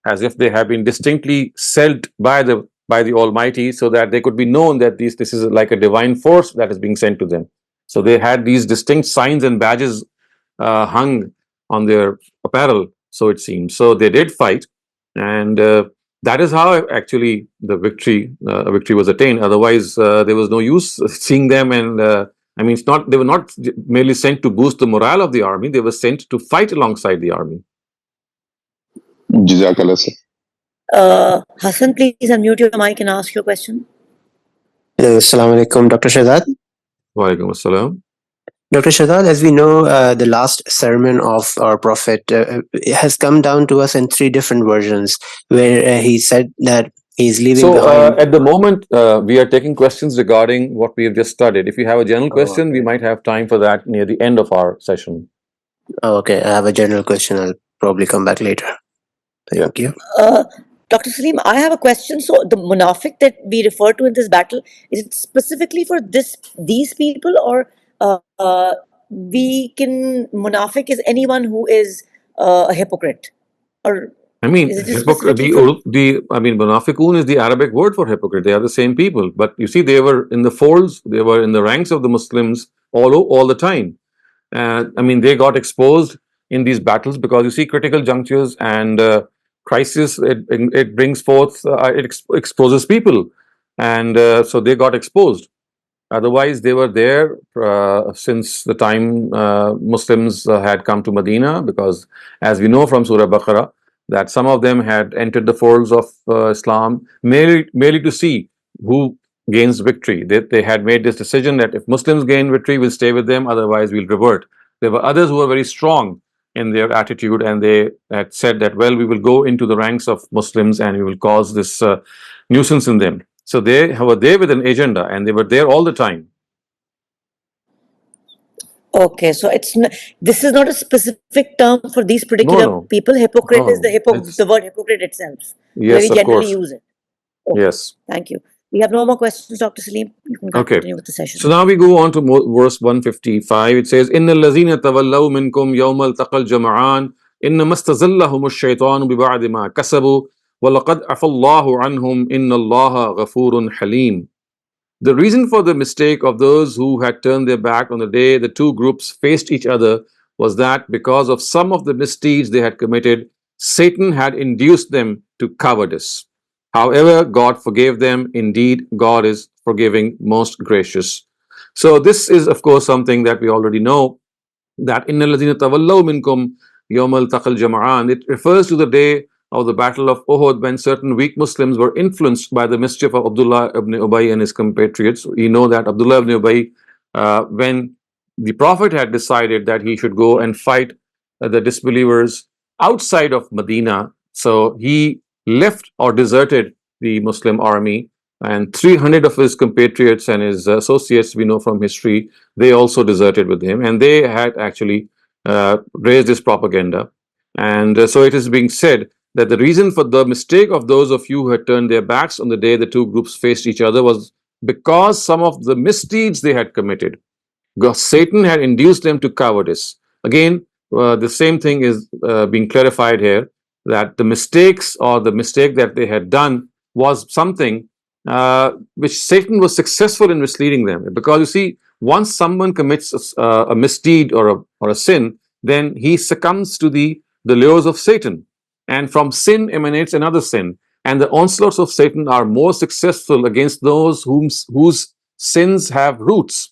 as if they have been distinctly sealed by the Almighty, so that they could be known that this is like a divine force that is being sent to them. So they had these distinct signs and badges hung on their apparel, so it seems. So they did fight, and that is how actually the victory was attained. Otherwise, there was no use seeing them. And they were not merely sent to boost the morale of the army; they were sent to fight alongside the army. Jazakallah, sir. Ahsan, please unmute your mic and ask your question. Assalamu alaikum, Dr. Shehzad. Wa alaikum assalam. Dr. Shehzad, as we know, the last sermon of our Prophet has come down to us in three different versions, where he said that he's leaving So behind. at the moment, we are taking questions regarding what we have just studied. If you have a general Oh, question, we okay. might have time for that near the end of our session. Oh, okay, I have a general question. I'll probably come back later. Thank you. Dr. Saleem, I have a question. So the munafiq that we refer to in this battle, is it specifically for these people, or we can munafiq is anyone who is a hypocrite, or I mean, is it just specifically for? munafiqun is the Arabic word for hypocrite. They are the same people. But you see, they were in the folds, they were in the ranks of the Muslims all the time. They got exposed in these battles because you see, critical junctures and crisis, it brings forth, exposes people. And so they got exposed. Otherwise, they were there since the time Muslims had come to Medina, because as we know from Surah Baqarah, that some of them had entered the folds of Islam merely to see who gains victory. They had made this decision that if Muslims gain victory, we'll stay with them, otherwise, we'll revert. There were others who were very strong in their attitude, and they had said that, well, we will go into the ranks of Muslims and we will cause this nuisance in them. So they were there with an agenda, and they were there all the time. Okay, so this is not a specific term for these particular people. Hypocrite is the word hypocrite itself. Yes, we of generally course. use it. Okay. Yes. Thank you. We have no more questions, Dr. Saleem. You can Okay. continue with the session. So now we go on to verse 155. It says, "Inna allazina tawallaw minkum yawmal taqal jama'an inna mastazallahum ash-shaytanu bi ba'di ma kasabu wa laqad afallahu anhum inna Allaha ghafurun halim." The reason for the mistake of those who had turned their back on the day the two groups faced each other was that because of some of the misdeeds they had committed, Satan had induced them to cowardice. However, God forgave them. Indeed, God is forgiving, most gracious. So this is, of course, something that we already know, that innal ladhina tawallaw minkum yawmal taqal jama'an. It refers to the day of the Battle of Uhud, when certain weak Muslims were influenced by the mischief of Abdullah ibn Ubay and his compatriots. We know that Abdullah ibn Ubay, when the Prophet had decided that he should go and fight the disbelievers outside of Medina, so he left or deserted the Muslim army, and 300 of his compatriots and his associates, we know from history, they also deserted with him, and they had actually raised this propaganda. And so it is being said that the reason for the mistake of those of you who had turned their backs on the day the two groups faced each other was because some of the misdeeds they had committed. Satan had induced them to cowardice. Again, the same thing is being clarified here, that the mistakes or the mistake that they had done was something which Satan was successful in misleading them. Because you see, once someone commits a misdeed or a sin, then he succumbs to the lures of Satan. And from sin emanates another sin. And the onslaughts of Satan are more successful against those whose sins have roots.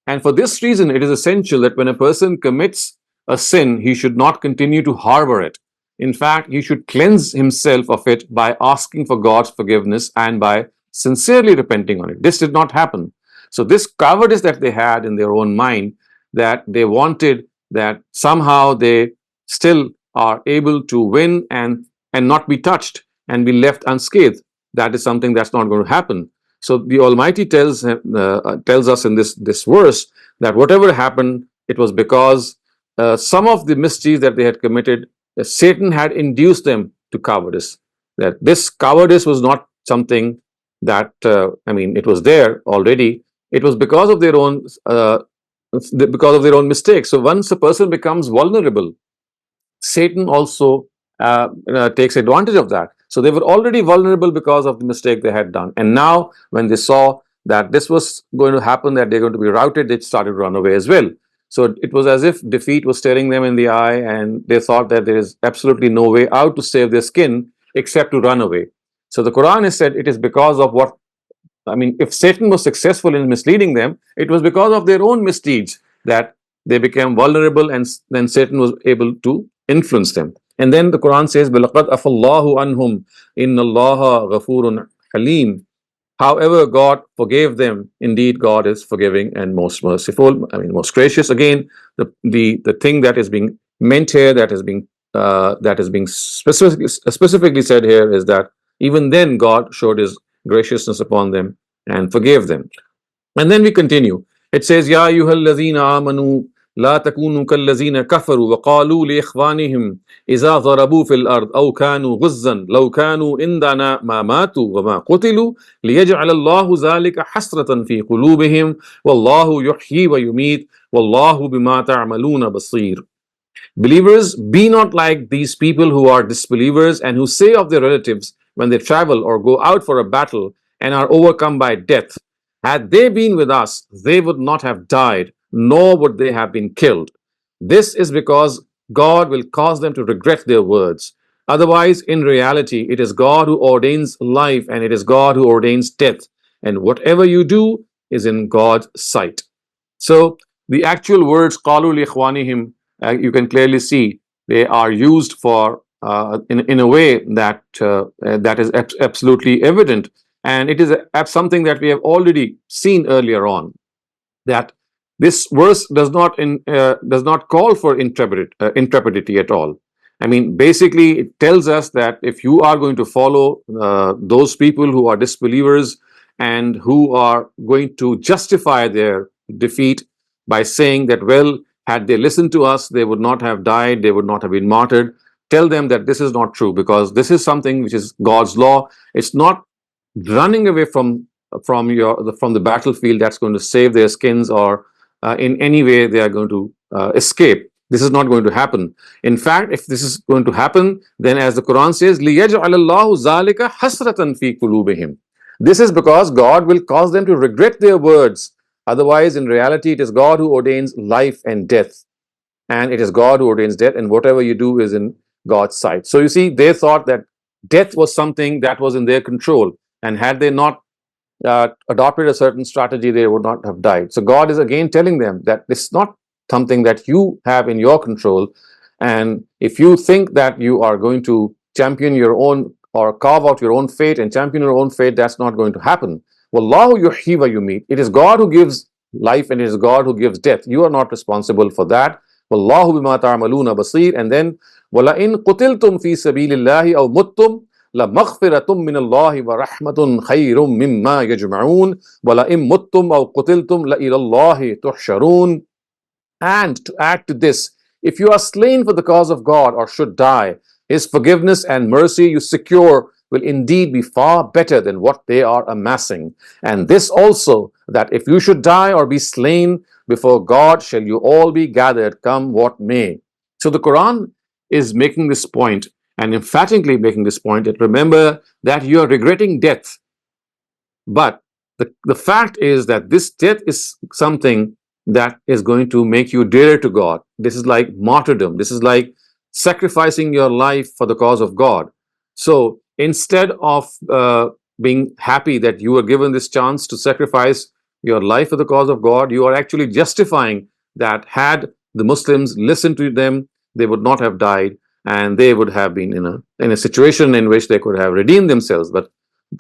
And for this reason, it is essential that when a person commits a sin, he should not continue to harbor it. In fact, he should cleanse himself of it by asking for God's forgiveness and by sincerely repenting on it. This did not happen. So this cowardice that they had in their own mind, that they wanted that somehow they still are able to win and not be touched and be left unscathed, that is something that's not going to happen. So the Almighty tells us in this verse that whatever happened, it was because some of the misdeeds that they had committed, Satan had induced them to cowardice. That this cowardice was not something that it was there already. It was because of their own mistakes. So once a person becomes vulnerable, Satan also takes advantage of that. So they were already vulnerable because of the mistake they had done. And now, when they saw that this was going to happen, that they're going to be routed, they started to run away as well. So it was as if defeat was staring them in the eye, and they thought that there is absolutely no way out to save their skin except to run away. So the Quran has said it is because of what, if Satan was successful in misleading them, it was because of their own misdeeds that they became vulnerable, and then Satan was able to influence them. And then the Quran says, "Bilaqad afallahu anhum, inna Allaha ghafurun halim." However, God forgave them. Indeed, God is forgiving and most merciful. I mean, most gracious. Again, the thing that is being meant here, that is being specifically said here, is that even then God showed His graciousness upon them and forgave them. And then we continue. It says, Ya ayyuhallazina amanu la takunu kallazina kafaru wa qalu li ikhwanihim iza dharabu fil ard aw kanu ghuzzan law kanu indana ma matu wa ma qutilu liyaj'al Allahu dhalika hasratan fi qulubihim wallahu yuhyi wa yumeet wallahu bima ta'maluna basir. Believers, be not like these people who are disbelievers and who say of their relatives when they travel or go out for a battle and are overcome by death, had they been with us, they would not have died, nor would they have been killed. This is because God will cause them to regret their words. Otherwise, in reality, it is God who ordains life and it is God who ordains death. And whatever you do is in God's sight. So, the actual words, قَالُوا لِإِخْوَانِهِمْ, you can clearly see they are used for in a way that that is absolutely evident, and it is something that we have already seen earlier on, that this verse does not call for intrepidity at all. I mean, basically, it tells us that if you are going to follow those people who are disbelievers and who are going to justify their defeat by saying that, well, had they listened to us, they would not have died, they would not have been martyred. Tell them that this is not true, because this is something which is God's law. It's not running away from the battlefield that's going to save their skins, or in any way they are going to escape. This is not going to happen. In fact, if this is going to happen, then as the Quran says, لِيَجْعَلَ اللَّهُ ذَلِكَ حَسْرَةً فِي قُلُوبِهِمْ. This is because God will cause them to regret their words. Otherwise, in reality, it is God who ordains life and death. And it is God who ordains death, and whatever you do is in God's sight. So you see, they thought that death was something that was in their control. And had they not adopted a certain strategy, they would not have died. So God is again telling them that it's not something that you have in your control. And if you think that you are going to champion your own or carve out your own fate and champion your own fate, that's not going to happen. Wallahu yuhyi wa yumeet. It is God who gives life and it is God who gives death. You are not responsible for that. Wallahu bima ta'maluna basir. And then, wala in qutiltum fi sabilillahi aw muttum la maghfiratum min Allahi wa rahmatun khayrum mimma yajma'un wala in muttum aw qutiltum la ila Allahi tuhsharun. And to add to this, if you are slain for the cause of God or should die, His forgiveness and mercy you secure will indeed be far better than what they are amassing. And this also, that if you should die or be slain, before God shall you all be gathered, come what may. So the Quran is making this point, and emphatically making this point, that remember that you are regretting death. But the fact is that this death is something that is going to make you dearer to God. This is like martyrdom. This is like sacrificing your life for the cause of God. So instead of being happy that you were given this chance to sacrifice your life for the cause of God, you are actually justifying that had the Muslims listened to them, they would not have died, and they would have been in a situation in which they could have redeemed themselves. But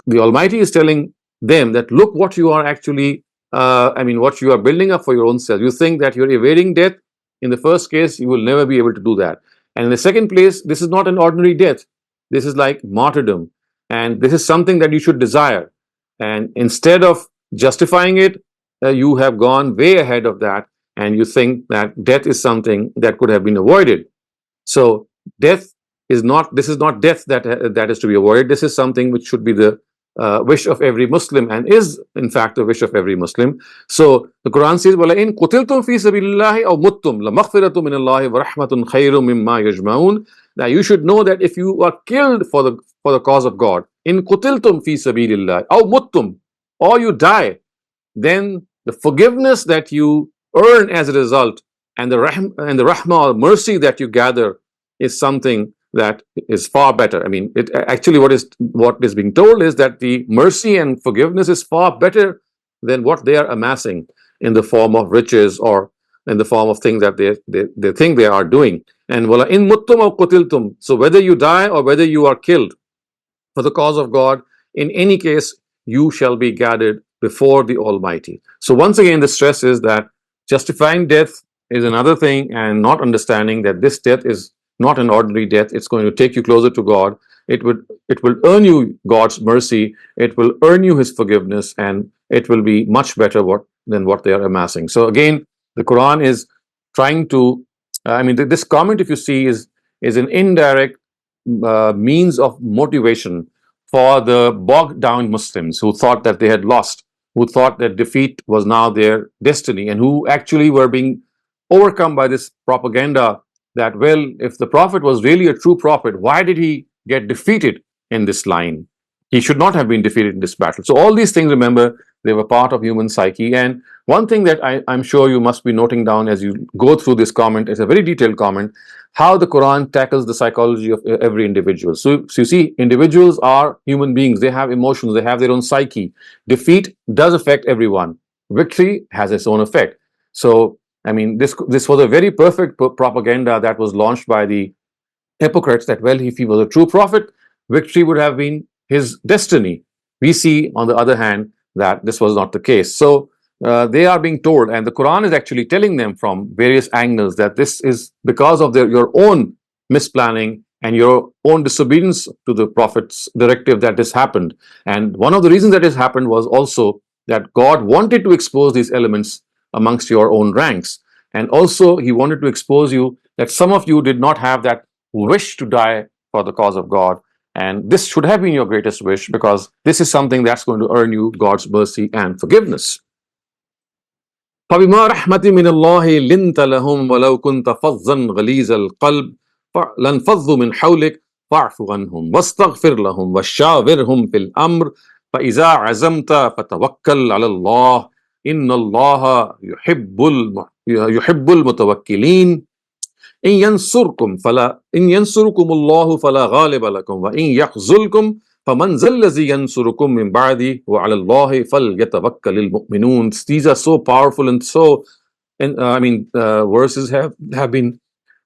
the Almighty is telling them that look what you are actually, what you are building up for your own self. You think that you're evading death. In the first case, you will never be able to do that. And in the second place, this is not an ordinary death. This is like martyrdom. And this is something that you should desire. And instead of justifying it, you have gone way ahead of that. And you think that death is something that could have been avoided. So this is not death that is to be avoided. This is something which should be the wish of every Muslim, and is in fact the wish of every Muslim. So the Quran says, "Wala in qutiltum fi sabilillahi aw muttum la maghfiratu min Allahi wa rahmatun khayrum mimma yajma'un." Now you should know that if you are killed for the cause of God, in qutiltum fi sabilillahi aw muttum, or you die, then the forgiveness that you earn as a result, and the rahmah or mercy that you gather, is something that is far better. I mean, it actually what is being told is that the mercy and forgiveness is far better than what they are amassing in the form of riches or in the form of things that they think they are doing. And wala in muttum aw qutiltum. So whether you die or whether you are killed for the cause of God, in any case, you shall be gathered before the Almighty. So once again, the stress is that justifying death is another thing, and not understanding that this death is not an ordinary death. It's going to take you closer to God. It will earn you God's mercy. It will earn you His forgiveness, and it will be much better than what they are amassing. So again, the Quran is trying to. This comment, if you see, is an indirect means of motivation for the bogged down Muslims who thought that they had lost, who thought that defeat was now their destiny, and who actually were being overcome by this propaganda that, well, if the Prophet was really a true prophet, why did he get defeated in this line? He should not have been defeated in this battle. So all these things, remember, they were part of human psyche. And one thing that I'm sure you must be noting down as you go through this comment, is a very detailed comment, how the Quran tackles the psychology of every individual. So you see, individuals are human beings. They have emotions. They have their own psyche. Defeat does affect everyone. Victory has its own effect. So, this was a very perfect propaganda that was launched by the hypocrites, that, well, if he was a true prophet, victory would have been his destiny. We see, on the other hand, that this was not the case. So they are being told, and the Quran is actually telling them from various angles, that this is because of your own misplanning and your own disobedience to the Prophet's directive that this happened. And one of the reasons that this happened was also that God wanted to expose these elements amongst your own ranks. And also, He wanted to expose you that some of you did not have that wish to die for the cause of God. And this should have been your greatest wish, because this is something that's going to earn you God's mercy and forgiveness. فَبِمَا رَحْمَةٍ مِّنَ اللَّهِ لِنْتَ لَهُمْ وَلَوْ كُنْتَ فَظًّا غَلِيظَ الْقَلْبِ لَانفَضُّوا مِنْ حَوْلِكَ فَاعْفُ عَنْهُمْ وَاسْتَغْفِرْ لَهُمْ وَشَاوِرْهُمْ فِي الْأَمْرِ فَإِذَا عَزَمْتَ فَتَوَكَّلْ عَلَى اللَّهِ إِنَّ اللَّهَ يُحِبُّ الْمُتَوَكِّلِينَ إن ينصركم الله فلا غالب لكم وإن يخذلكم فمن ذا الذي ينصركم من بعده وعلى الله فليتوكل المؤمنون. These are so powerful, and so, verses have been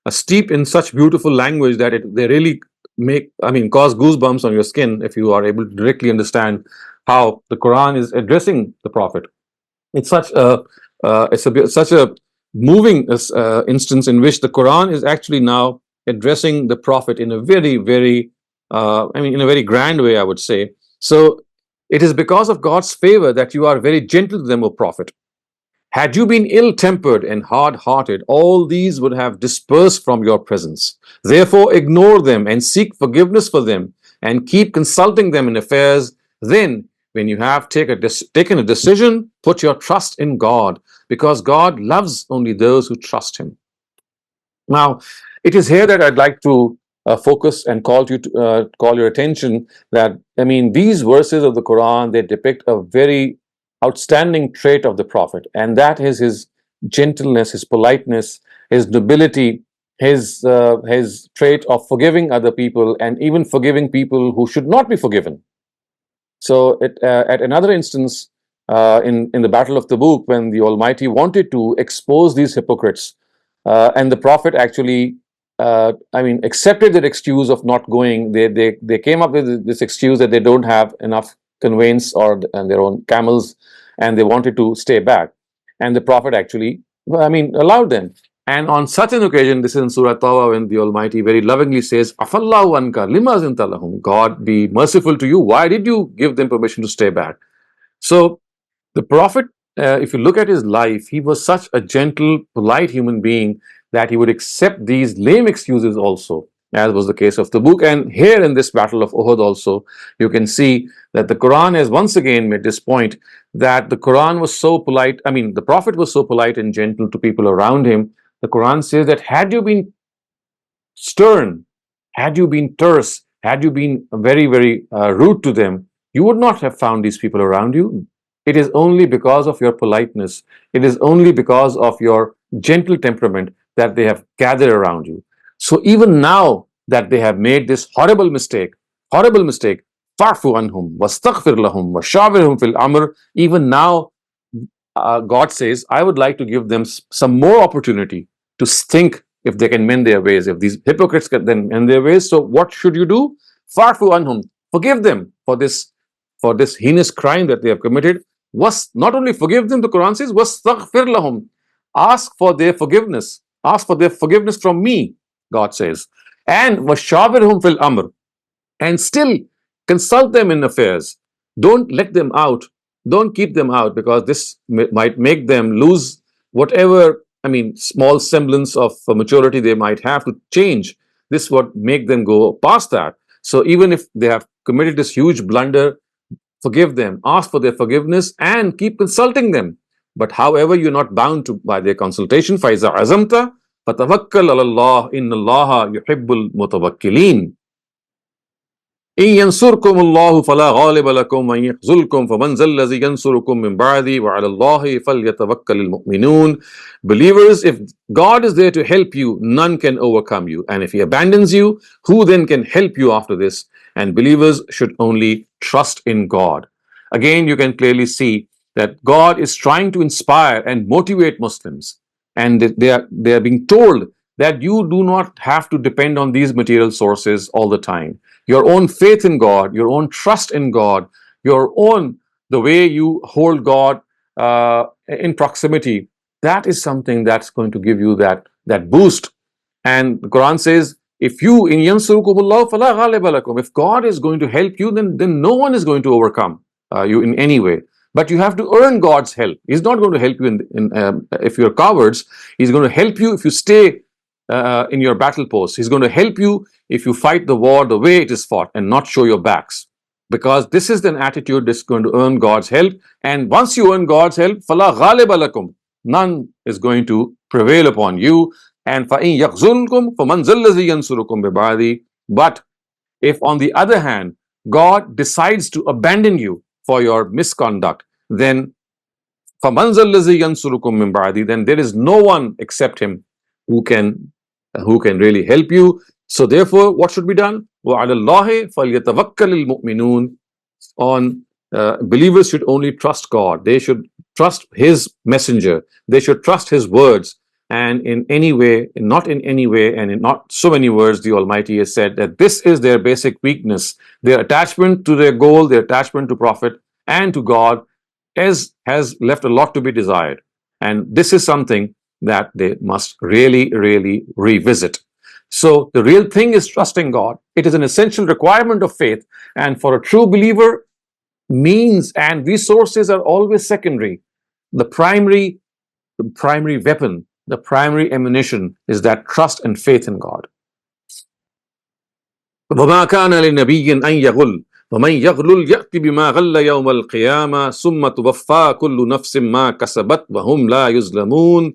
steeped in such beautiful language that they really cause goosebumps on your skin if you are able to directly understand how the Quran is addressing the Prophet. It's such a moving instance in which the Quran is actually now addressing the Prophet in a very, very, in a very grand way, I would say. So it is because of God's favor that you are very gentle to them, O Prophet. Had you been ill-tempered and hard-hearted, all these would have dispersed from your presence. Therefore, ignore them and seek forgiveness for them, and keep consulting them in affairs. Then, when you have taken a decision, put your trust in God, because God loves only those who trust Him. Now, it is here that I'd like to focus and call your attention that, these verses of the Quran, they depict a very outstanding trait of the Prophet, and that is his gentleness, his politeness, his nobility, his trait of forgiving other people, and even forgiving people who should not be forgiven. So at another instance, in the Battle of Tabuk, when the Almighty wanted to expose these hypocrites, and the Prophet actually, accepted their excuse of not going. They came up with this excuse that they don't have enough conveyance and their own camels, and they wanted to stay back. And the Prophet actually, allowed them. And on such an occasion, this is in Surah Tawbah, when the Almighty very lovingly says, Afallahu anka lima zinta lahum. God be merciful to you. Why did you give them permission to stay back? So the Prophet, if you look at his life, he was such a gentle, polite human being that he would accept these lame excuses also, as was the case of Tabuk. And here in this Battle of Uhud also, you can see that the Quran has once again made this point, that the Quran was so polite, the Prophet was so polite and gentle to people around him. The Quran says that had you been stern, had you been terse, had you been very, very rude to them, you would not have found these people around you. It is only because of your politeness, it is only because of your gentle temperament that they have gathered around you. So even now that they have made this horrible mistake, fa'fu anhum wastaghfir lahum washawirhum fil amr, even now God says, I would like to give them some more opportunity to think if they can mend their ways, if these hypocrites can then mend their ways. So what should you do? Fa'fu anhum, forgive them for this for this heinous crime that they have committed. Was not only forgive them, the Quran says, wastaghfir lahum. Ask for their forgiveness. Ask for their forgiveness from me, God says. And washawirhum fil amr. And still consult them in affairs. Don't let them out. Don't keep them out, because this might make them lose whatever, small semblance of maturity they might have to change. This would make them go past that. So even if they have committed this huge blunder, forgive them, ask for their forgiveness, and keep consulting them. But however, you're not bound to by their consultation. فَإِذَا عَزَمْتَ فَتَوَكَّلْ عَلَى اللَّهِ إِنَّ اللَّهَ يُحِبُّ الْمُتَوَكِّلِينَ. إن ينصركم الله فلا غالب لكم وإن يخذلكم فمن ذا الذي ينصركم من بعده وعلى الله فليتوكل المؤمنون. Believers, if God is there to help you, none can overcome you. And if He abandons you, who then can help you after this? And believers should only trust in God. Again, you can clearly see that God is trying to inspire and motivate Muslims. And they are being told that you do not have to depend on these material sources all the time. Your own faith in God, your own trust in God, the way you hold God in proximity, that is something that's going to give you that boost. And the Quran says, if God is going to help you, then no one is going to overcome you in any way. But you have to earn God's help. He's not going to help you if you're cowards. He's going to help you if you stay in your battle post. He's going to help you if you fight the war the way it is fought and not show your backs. Because this is an attitude that's going to earn God's help. And once you earn God's help, فَلَا غَالِبَ لَكُمْ, none is going to prevail upon you. And فَإِن يَخْذُلْكُمْ فَمَنْ ذَا الَّذِي يَنْصُرُكُمْ بِبَعْدِهِ. But if on the other hand, God decides to abandon you for your misconduct, then فَمَنْ ذَا الَّذِي يَنْصُرُكُمْ مِنْ بَعْدِهِ, then there is no one except Him who can really help you. So therefore, what should be done? وَعَلَى اللَّهِ فَلْيَتَوَكَّلِ الْمُؤْمِنُونَ. On believers should only trust God. They should trust His messenger. They should trust His words. And in any way, not in any way, and in not so many words, the Almighty has said that this is their basic weakness. Their attachment to their goal, their attachment to Prophet and to God has left a lot to be desired. And this is something that they must really, really revisit. So the real thing is trusting God. It is an essential requirement of faith. And for a true believer, means and resources are always secondary. The primary weapon, the primary ammunition is that trust and faith in God. وَمَا كَانَ لِنَبِيٍّ أَن يَغُلَّ وَمَن يَغْلُلْ يَأْتِ بِمَا غَلَّ يَوْمَ الْقِيَامَةِ ثُمَّ تُوَفَّى كُلُّ نَفْسٍ مَا كَسَبَتْ وَهُمْ لَا يُظْلَمُونَ.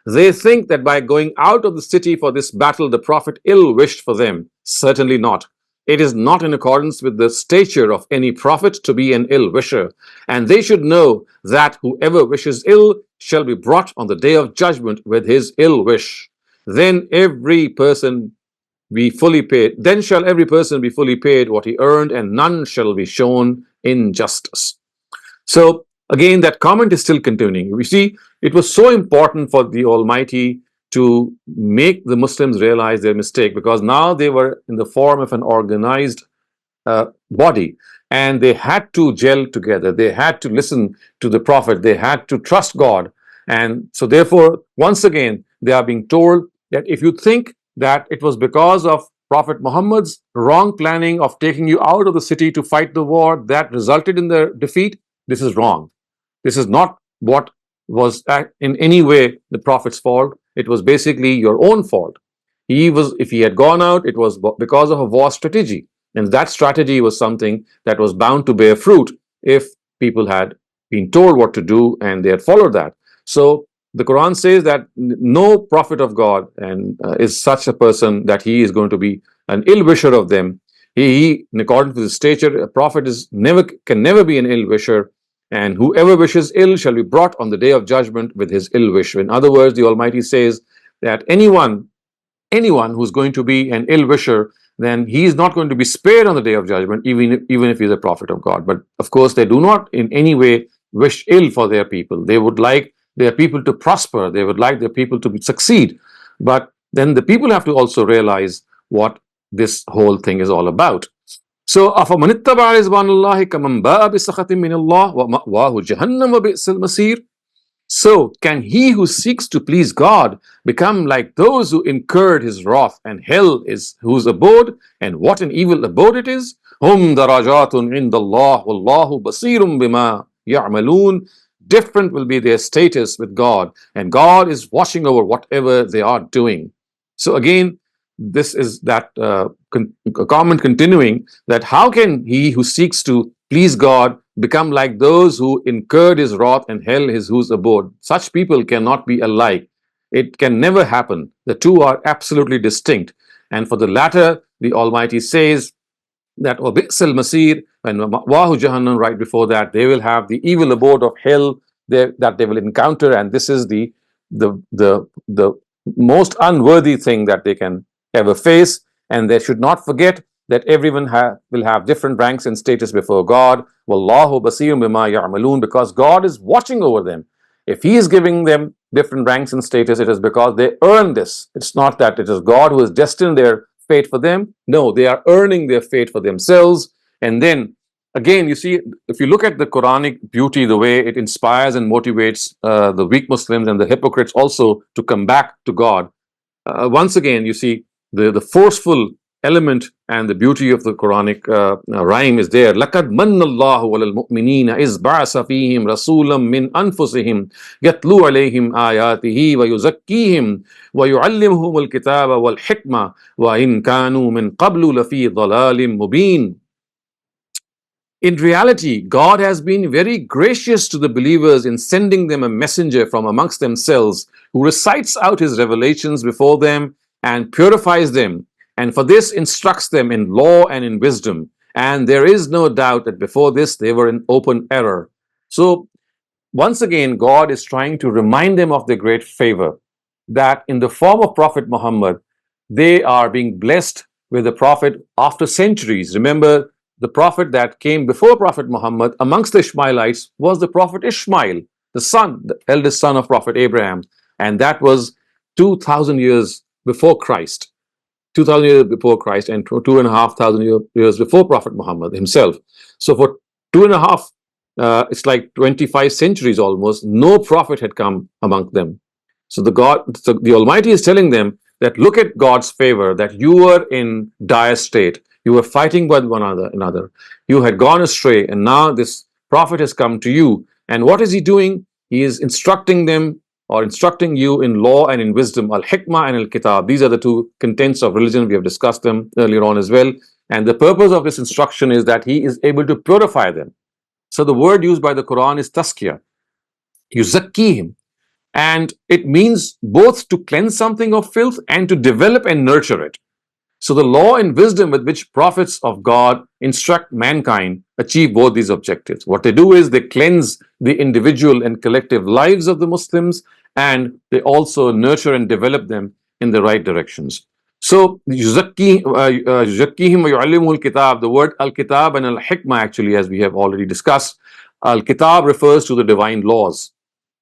They think that by going out of the city for this battle, the Prophet ill-wished for them. Certainly not. It is not in accordance with the stature of any prophet to be an ill-wisher. And they should know that whoever wishes ill shall be brought on the day of judgment with his ill wish. Then every person be fully paid. Then shall every person be fully paid what he earned, and none shall be shown injustice. So again, that comment is still continuing. We see it was so important for the Almighty to make the Muslims realize their mistake, because now they were in the form of an organized body, and they had to gel together. They had to listen to the Prophet. They had to trust God. And so therefore, once again, they are being told that if you think that it was because of Prophet Muhammad's wrong planning of taking you out of the city to fight the war that resulted in their defeat, this is wrong. This is not what was in any way the Prophet's fault. It was basically your own fault. If he had gone out, it was because of a war strategy. And that strategy was something that was bound to bear fruit if people had been told what to do and they had followed that. So the Quran says that no prophet of God is such a person that he is going to be an ill-wisher of them. He, in accordance with his stature, a prophet can never be an ill-wisher, and whoever wishes ill shall be brought on the day of judgment with his ill wish. In other words, the Almighty says that anyone who's going to be an ill-wisher, then he is not going to be spared on the day of judgment, even if he is a prophet of God. But of course, they do not in any way wish ill for their people. They would like their people to prosper. They would like their people to succeed. But then the people have to also realize what this whole thing is all about. So, أَفَمَنِ اتَّبَعَ رِضْوَانَ اللَّهِ كَمَنْ بَاءَ بِسَخَطٍ مِّنَ اللَّهِ وَمَأْوَاهُ جَهَنَّمُ وَبِئْسَ الْمَصِيرُ. So, can he who seeks to please God become like those who incurred his wrath, and hell is whose abode, and what an evil abode it is? Hum darajatun indallah wallahu basirum bima ya'malun. Different will be their status with God, and God is watching over whatever they are doing. So again, this is that comment continuing, that how can he who seeks to please God become like those who incurred his wrath, and hell is whose abode? Such people cannot be alike. It can never happen. The two are absolutely distinct. And for the latter, the Almighty says that وَبِئْسَ الْمَصِيرُ, and Wahu Jahannam, right before that, they will have the evil abode of hell that they will encounter, and this is the most unworthy thing that they can ever face. And they should not forget that everyone will have different ranks and status before God. Wallahu basirun bima ya'malun, because God is watching over them. If He is giving them different ranks and status, it is because they earned this. It's not that it is God who has destined their fate for them. No, they are earning their fate for themselves. And then again, you see, if you look at the Quranic beauty, the way it inspires and motivates the weak Muslims and the hypocrites also to come back to God, once again, you see the forceful element and the beauty of the Quranic rhyme is there. لَقَدْ مَنَّ اللَّهُ عَلَى الْمُؤْمِنِينَ إِذْ بَعَثَ فِيهِمْ رَسُولًا مِّنْ أَنفُسِهِمْ يَتْلُو عَلَيْهِمْ آيَاتِهِ وَيُزَكِّيهِمْ وَيُعَلِّمُهُمُ الْكِتَابَ وَالْحِكْمَةَ وَإِنْ كَانُوا مِنْ قَبْلُ لَفِي ضَلَالٍ مُبِينٍ. In reality, God has been very gracious to the believers in sending them a messenger from amongst themselves who recites out his revelations before them and purifies them, and for this instructs them in law and in wisdom. And there is no doubt that before this they were in open error. So once again, God is trying to remind them of their great favor, that in the form of Prophet Muhammad, they are being blessed with the Prophet after centuries. Remember, the Prophet that came before Prophet Muhammad amongst the Ishmaelites was the Prophet Ishmael, the son, the eldest son of Prophet Abraham. And that was 2,000 years before Christ. 2,000 years before Christ, and 2,500 years before Prophet Muhammad himself. So for 2.5, it's like 25 centuries almost, no prophet had come among them. So the Almighty is telling them that look at God's favor, that you were in dire state, you were fighting with one another, you had gone astray, and now this prophet has come to you. And what is he doing? He is instructing them, or instructing you in law and in wisdom. Al-Hikmah and Al-Kitab. These are the two contents of religion. We have discussed them earlier on as well. And the purpose of this instruction is that he is able to purify them. So the word used by the Quran is taskiyah. Yuzakkihim. And it means both to cleanse something of filth and to develop and nurture it. So the law and wisdom with which prophets of God instruct mankind achieve both these objectives. What they do is they cleanse the individual and collective lives of the Muslims, and they also nurture and develop them in the right directions. So yuzakkihim wa yu'allimuhul kitab, the word al-kitab and al-hikmah, actually, as we have already discussed, al-kitab refers to the divine laws,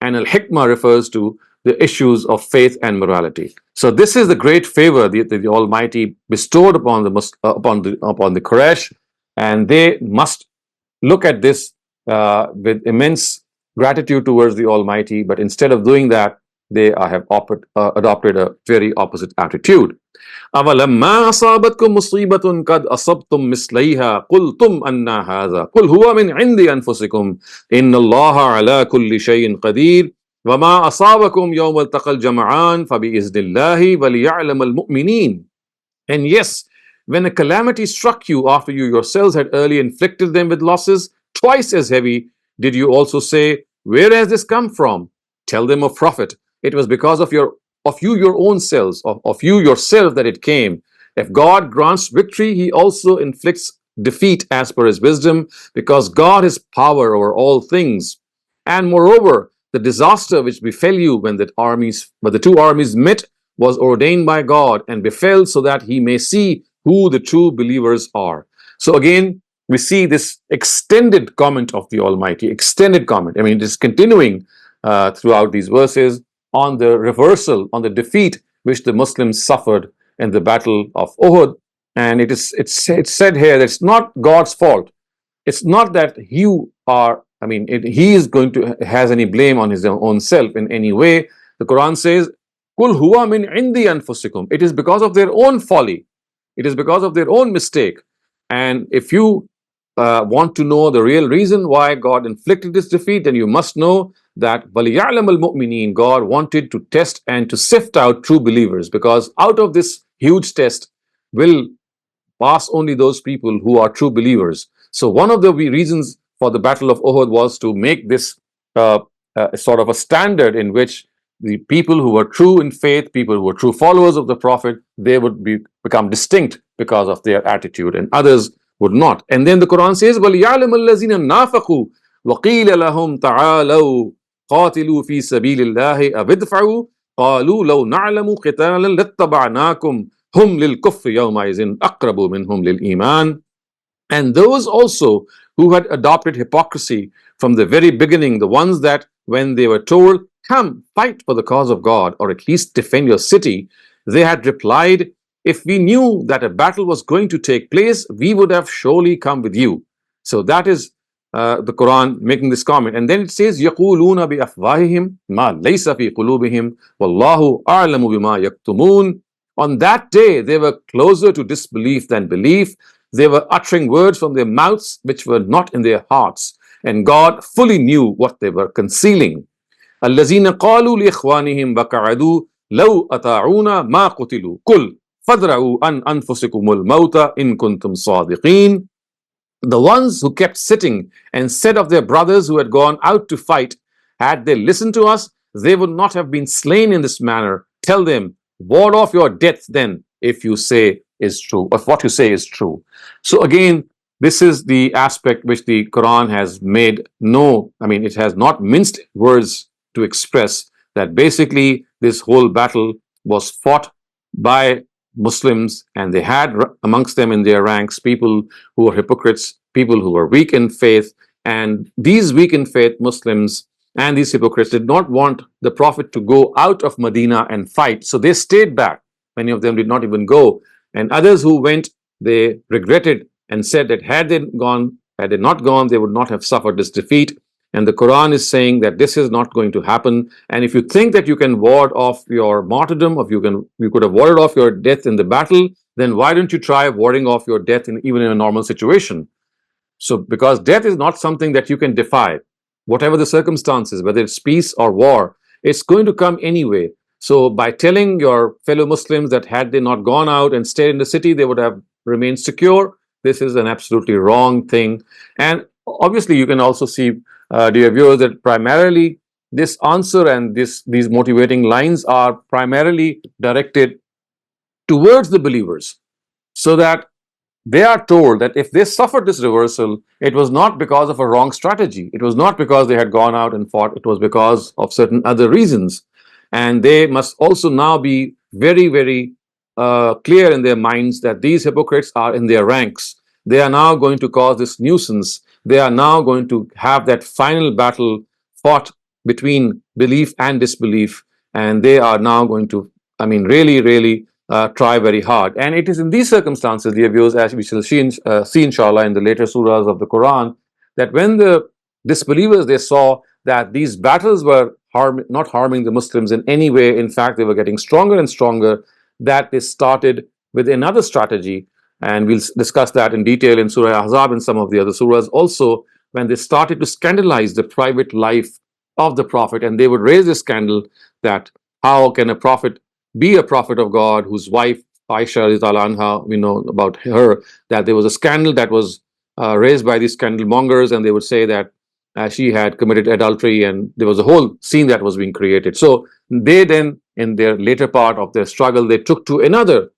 and al-hikmah refers to the issues of faith and morality. So this is the great favor that the Almighty bestowed upon the Quraysh, and they must look at this with immense gratitude towards the Almighty. But instead of doing that, they have adopted a very opposite attitude. أَوَلَمَّا أَصَابَتْكُم مُّصِيبَةٌ قَدْ أَصَبْتُم مِّثْلَيْهَا قُلْتُمْ أَنَّىٰ هَٰذَا قُلْ هُوَ مِنْ عِندِ أَنفُسِكُمْ إِنَّ اللَّهَ عَلَىٰ كُلِّ شَيْءٍ قَدِيرٌ وَمَا أَصَابَكُمْ يَوْمَ الْتَقَى الْجَمْعَانِ فَبِإِذْنِ اللَّهِ وَلِيَعْلَمَ الْمُؤْمِنِينَ. And yes, when a calamity struck you after you yourselves had early inflicted them with losses twice as heavy, did you also say, where has this come from? Tell them, O Prophet, it was because of you your own selves, of you yourself that it came. If God grants victory, He also inflicts defeat as per His wisdom, because God has power over all things. And moreover, the disaster which befell you when the two armies met was ordained by God and befell so that He may see who the true believers are. So again, we see this extended comment of the Almighty, extended comment. I mean, it is continuing throughout these verses on the reversal, on the defeat which the Muslims suffered in the battle of Uhud. And it's said here that it's not God's fault. It's not that you are, he is going to has any blame on his own self in any way. The Quran says, Kul huwa min indi anfusikum. It is because of their own folly. It is because of their own mistake. And if you want to know the real reason why God inflicted this defeat, then you must know that وَلِيَعْلَمَ الْمُؤْمِنِينَ, God wanted to test and to sift out true believers, because out of this huge test will pass only those people who are true believers. So one of the reasons for the Battle of Uhud was to make this sort of a standard in which the people who were true in faith, people who were true followers of the Prophet, they would become distinct because of their attitude, and others would not. And then the Quran says, وَلِيَعْلَمَ الَّذِينَ نَافَقُوا وَقِيلَ لَهُمْ تَعَالَوْا قَاتِلُوا فِي سَبِيلِ اللَّهِ أَوِ ادْفَعُوا قَالُوا لَوْ نَعْلَمُ قِتَالًا لَاتَّبَعْنَاكُمْ هُمْ لِلْكُفْرِ يَوْمَئِذٍ أَقْرَبُ مِنْهُمْ لِلْإِيمَانِ. And those also who had adopted hypocrisy from the very beginning, the ones that when they were told, come, fight for the cause of God, or at least defend your city, they had replied, if we knew that a battle was going to take place, we would have surely come with you. So that is the Quran making this comment. And then it says, يَقُولُونَ بِأَفْوَاهِهِمْ مَا لَيْسَ فِي قُلُوبِهِمْ وَاللَّهُ أَعْلَمُ بِمَا يَكْتُمُونَ. On that day, they were closer to disbelief than belief. They were uttering words from their mouths which were not in their hearts. And God fully knew what they were concealing. الَّذِينَ قَالُوا لِإِخْوَانِهِمْ وَقَعَدُوا لَوْ أَطَاعُونَا مَا قُتِلُوا قُلْ فَادْرَءُوا عَنْ أَنفُسِكُمُ الْمَوْتَ إِن كُنتُمْ صَادِقِينَ. The ones who kept sitting and said of their brothers who had gone out to fight, had they listened to us, they would not have been slain in this manner. Tell them, ward off your death then, if you say is true, if what you say is true. So again, this is the aspect which the Quran has made it has not minced words to express that basically this whole battle was fought by Muslims, and they had amongst them in their ranks people who were hypocrites, people who were weak in faith, and these weak in faith Muslims and these hypocrites did not want the Prophet to go out of Medina and fight, so they stayed back. Many of them did not even go, and others who went, they regretted and said that had they not gone, they would not have suffered this defeat. And the Quran is saying that this is not going to happen. And if you think that you can ward off your martyrdom, or you could have warded off your death in the battle, then why don't you try warding off your death even in a normal situation? So, because death is not something that you can defy, whatever the circumstances, whether it's peace or war, it's going to come anyway. So, by telling your fellow Muslims that had they not gone out and stayed in the city, they would have remained secure, this is an absolutely wrong thing. And obviously, you can also see, dear viewers, that primarily this answer and these motivating lines are primarily directed towards the believers, so that they are told that if they suffered this reversal, it was not because of a wrong strategy. It was not because they had gone out and fought. It was because of certain other reasons. And they must also now be very, very clear in their minds that these hypocrites are in their ranks. They are now going to cause this nuisance. They are now going to have that final battle fought between belief and disbelief. And they are now going to, really, really try very hard. And it is in these circumstances, dear viewers, as we shall see inshallah in the later surahs of the Quran, that when the disbelievers, they saw that these battles were not harming the Muslims in any way, in fact they were getting stronger and stronger, that they started with another strategy, and we'll discuss that in detail in Surah Ahzab and some of the other surahs also, when they started to scandalize the private life of the Prophet. And they would raise this scandal that how can a prophet be a prophet of God whose wife Aisha anha, we know about her, that there was a scandal that was raised by these scandal mongers, and they would say that she had committed adultery, and there was a whole scene that was being created. So they then, in their later part of their struggle, they took to another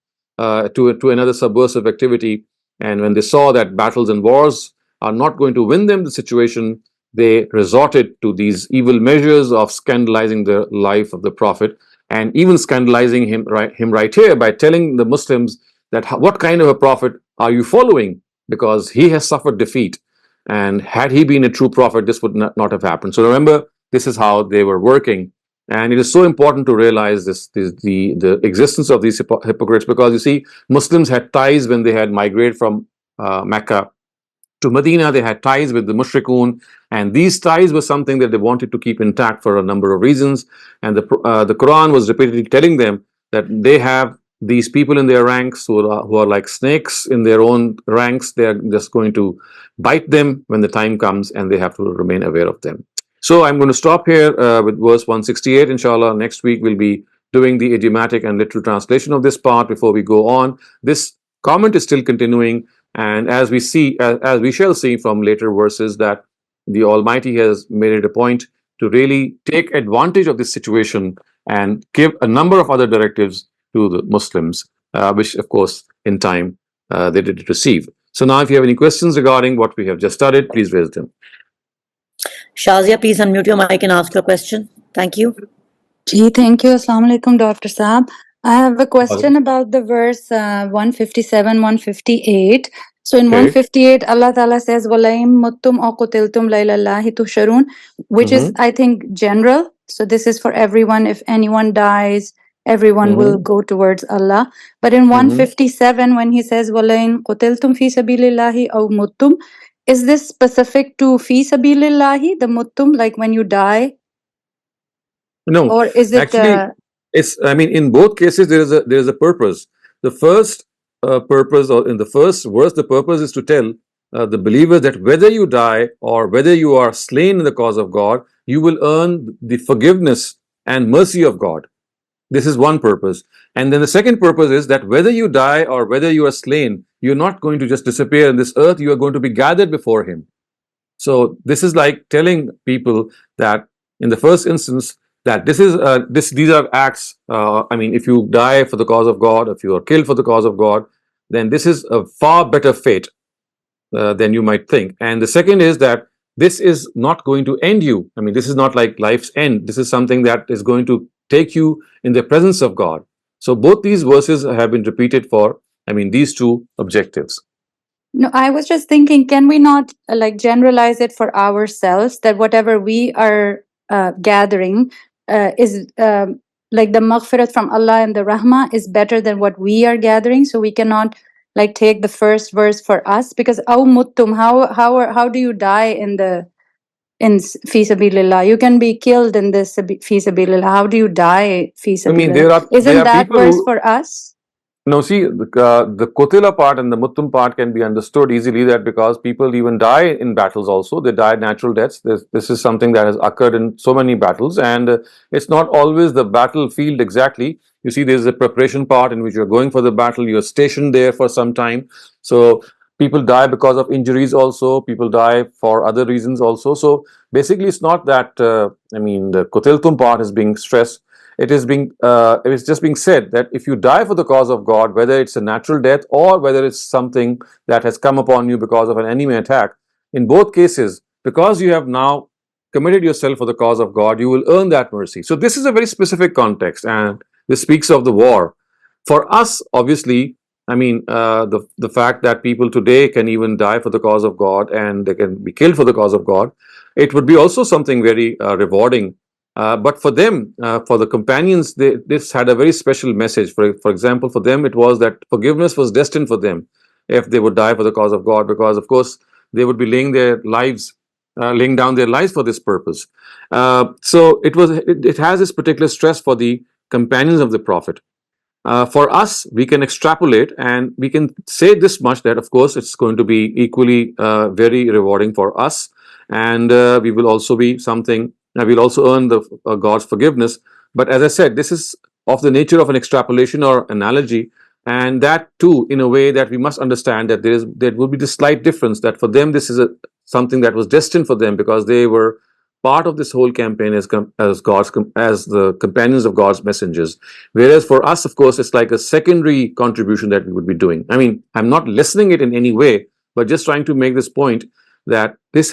subversive activity. And when they saw that battles and wars are not going to win them the situation, they resorted to these evil measures of scandalizing the life of the Prophet, and even scandalizing him right here by telling the Muslims that what kind of a prophet are you following, because he has suffered defeat, and had he been a true prophet, this would not have happened. So remember, this is how they were working. And it is so important to realize the existence of these hypocrites, because you see, Muslims had ties when they had migrated from Mecca to Medina. They had ties with the mushrikun, and these ties were something that they wanted to keep intact for a number of reasons. And the Quran was repeatedly telling them that they have these people in their ranks who are like snakes in their own ranks. They are just going to bite them when the time comes, and they have to remain aware of them. So I'm going to stop here with verse 168. Inshallah, next week we'll be doing the idiomatic and literal translation of this part. Before we go on, this comment is still continuing, and as we shall see from later verses, that the Almighty has made it a point to really take advantage of this situation and give a number of other directives to the Muslims, which of course in time they did receive. So now if you have any questions regarding what we have just studied, please raise them. Shazia, please unmute your mic and ask your question. Thank you. Gee, thank you. Assalamu alaikum, Dr. Saab. I have a question about the verse 157, 158. So in 158, Allah Ta'ala says, وَلَئِن مُتُّمْ أَوْ قُتِلْتُمْ لَإِلَى اللَّهِ تُحْشَرُونَ, which is, I think, general. So this is for everyone. If anyone dies, everyone will go towards Allah. But in 157, when he says, وَلَئِن قُتِلْتُمْ فِي سَبِيلِ اللَّهِ أَوْ مُتُّمْ, is this specific to fi sabilillahi, the muttum, like when you die? No, or is it actually, it's. I mean, in both cases, there is a purpose. The first purpose, or in the first verse, the purpose is to tell the believers that whether you die or whether you are slain in the cause of God, you will earn the forgiveness and mercy of God. This is one purpose. And then the second purpose is that whether you die or whether you are slain, you're not going to just disappear in this earth, you are going to be gathered before Him. So this is like telling people that in the first instance, that these are acts. I mean, if you die for the cause of God, if you are killed for the cause of God, then this is a far better fate than you might think. And the second is that this is not going to end you. I mean, this is not like life's end. This is something that is going to take you in the presence of God. So both these verses have been repeated for, I mean, these two objectives. No, I was just thinking, can we not like generalize it for ourselves, that whatever we are gathering is like the maghfirat from Allah and the rahmah is better than what we are gathering? So we cannot like take the first verse for us, because aw muttum, how do you die in fi sabilillah? You can be killed in this fi sabilillah. How do you die fi sabilillah? I mean, Isn't that verse for us? No, see, the Kutila part and the Muttum part can be understood easily, that because people even die in battles also. They die natural deaths. This is something that has occurred in so many battles, and it's not always the battlefield exactly. You see, there's a preparation part in which you're going for the battle, you're stationed there for some time. So people die because of injuries also, people die for other reasons also. So basically, it's not that, I mean, the Kutiltum part is being stressed. It is just being said that if you die for the cause of God, whether it's a natural death or whether it's something that has come upon you because of an enemy attack, in both cases, because you have now committed yourself for the cause of God, you will earn that mercy. So this is a very specific context, and this speaks of the war. For us, obviously, I mean, the fact that people today can even die for the cause of God and they can be killed for the cause of God, it would be also something very rewarding. But for them, for the companions, this had a very special message. For example, for them, it was that forgiveness was destined for them if they would die for the cause of God, because, of course, they would be laying down their lives for this purpose. So it has this particular stress for the companions of the Prophet. For us, we can extrapolate and we can say this much, that, of course, it's going to be equally very rewarding for us, and we will also be something. We'll also earn the God's forgiveness. But as I said, this is of the nature of an extrapolation or analogy, and that too, in a way that we must understand that there will be this slight difference, that for them this is something that was destined for them because they were part of this whole campaign as the companions of God's messengers. Whereas for us, of course, it's like a secondary contribution that we would be doing. I mean, I'm not lessening it in any way, but just trying to make this point that these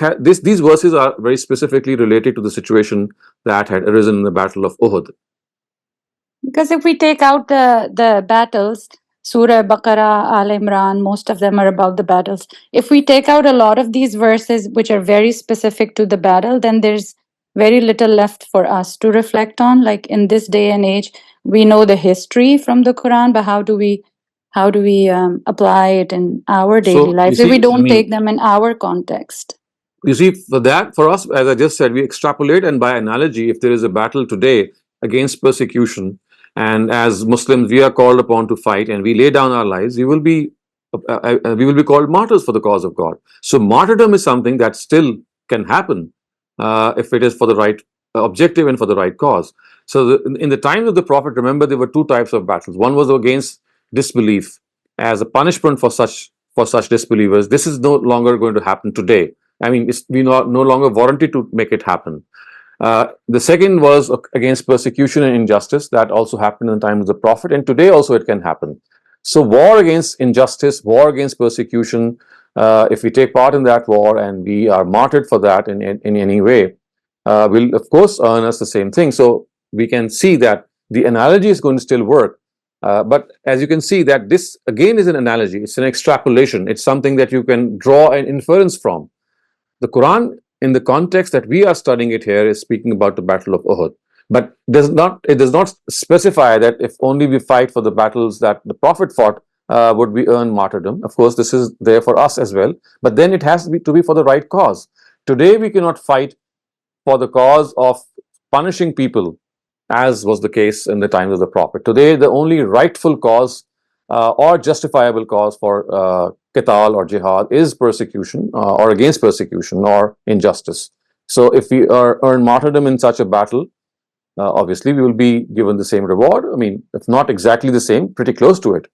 verses are very specifically related to the situation that had arisen in the Battle of Uhud. Because if we take out the battles, Surah, Baqarah, Al Imran, most of them are about the battles. If we take out a lot of these verses, which are very specific to the battle, then there's very little left for us to reflect on. Like in this day and age, we know the history from the Quran, but how do we apply it in our daily So, you lives if we see, I don't mean, take them in our context? you see, for us, as I just said, we extrapolate, and by analogy, if there is a battle today against persecution, and as Muslims we are called upon to fight, and we lay down our lives, we will be called martyrs for the cause of God. So martyrdom is something that still can happen if it is for the right objective and for the right cause. So in the time of the Prophet, remember, there were two types of battles. One was against disbelief as a punishment for such disbelievers. This is no longer going to happen today. I mean, we no longer warranted to make it happen. The second was against persecution and injustice. That also happened in the time of the Prophet, and today also it can happen. So war against injustice, war against persecution, if we take part in that war and we are martyred for that in any way, will of course earn us the same thing. So we can see that the analogy is going to still work. But as you can see, that this again is an analogy, it's an extrapolation, it's something that you can draw an inference from. The Quran, in the context that we are studying it here, is speaking about the Battle of Uhud, but it does not specify that if only we fight for the battles that the Prophet fought, would we earn martyrdom. Of course, this is there for us as well, but then it has to be for the right cause. Today, we cannot fight for the cause of punishing people, as was the case in the times of the Prophet. Today, the only rightful cause or justifiable cause for qital or jihad is persecution or against persecution or injustice. So if we earn martyrdom in such a battle, obviously we will be given the same reward. I mean, if not exactly the same, pretty close to it.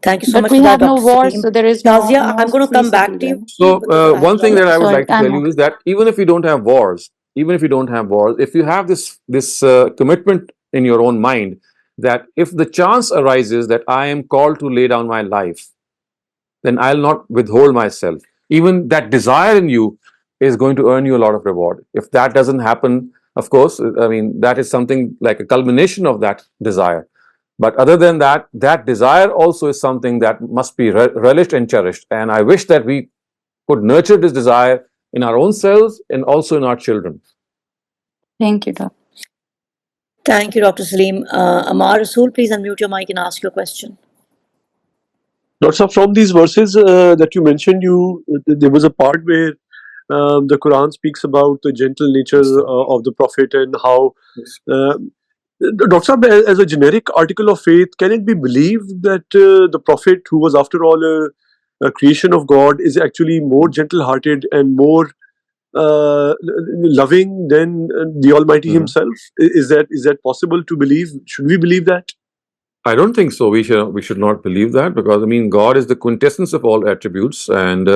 Thank you so But much we for that, have no Dr. war, Salim. so there is Nazia, no I'm going to come back to you. So because I one thing that I would Sorry, like to tell you is that even if you don't have wars, if you have this commitment in your own mind that if the chance arises that I am called to lay down my life, then I'll not withhold myself. Even that desire in you is going to earn you a lot of reward. If that doesn't happen, of course, I mean, that is something like a culmination of that desire. But other than that, that desire also is something that must be relished and cherished. And I wish that we could nurture this desire in our own selves and also in our children. Thank you, Doctor. Thank you, Dr. Salim. Amar Rasool, please unmute your mic and ask your question. Doctor, from these verses that you mentioned, there was a part where the Quran speaks about the gentle nature of the Prophet and how. Doctor, as a generic article of faith, can it be believed that the Prophet, who was after all a creation of God, is actually more gentle-hearted and more loving than the Almighty Himself? Is that possible to believe? Should we believe that? I don't think so. We should not believe that, because I mean, God is the quintessence of all attributes, and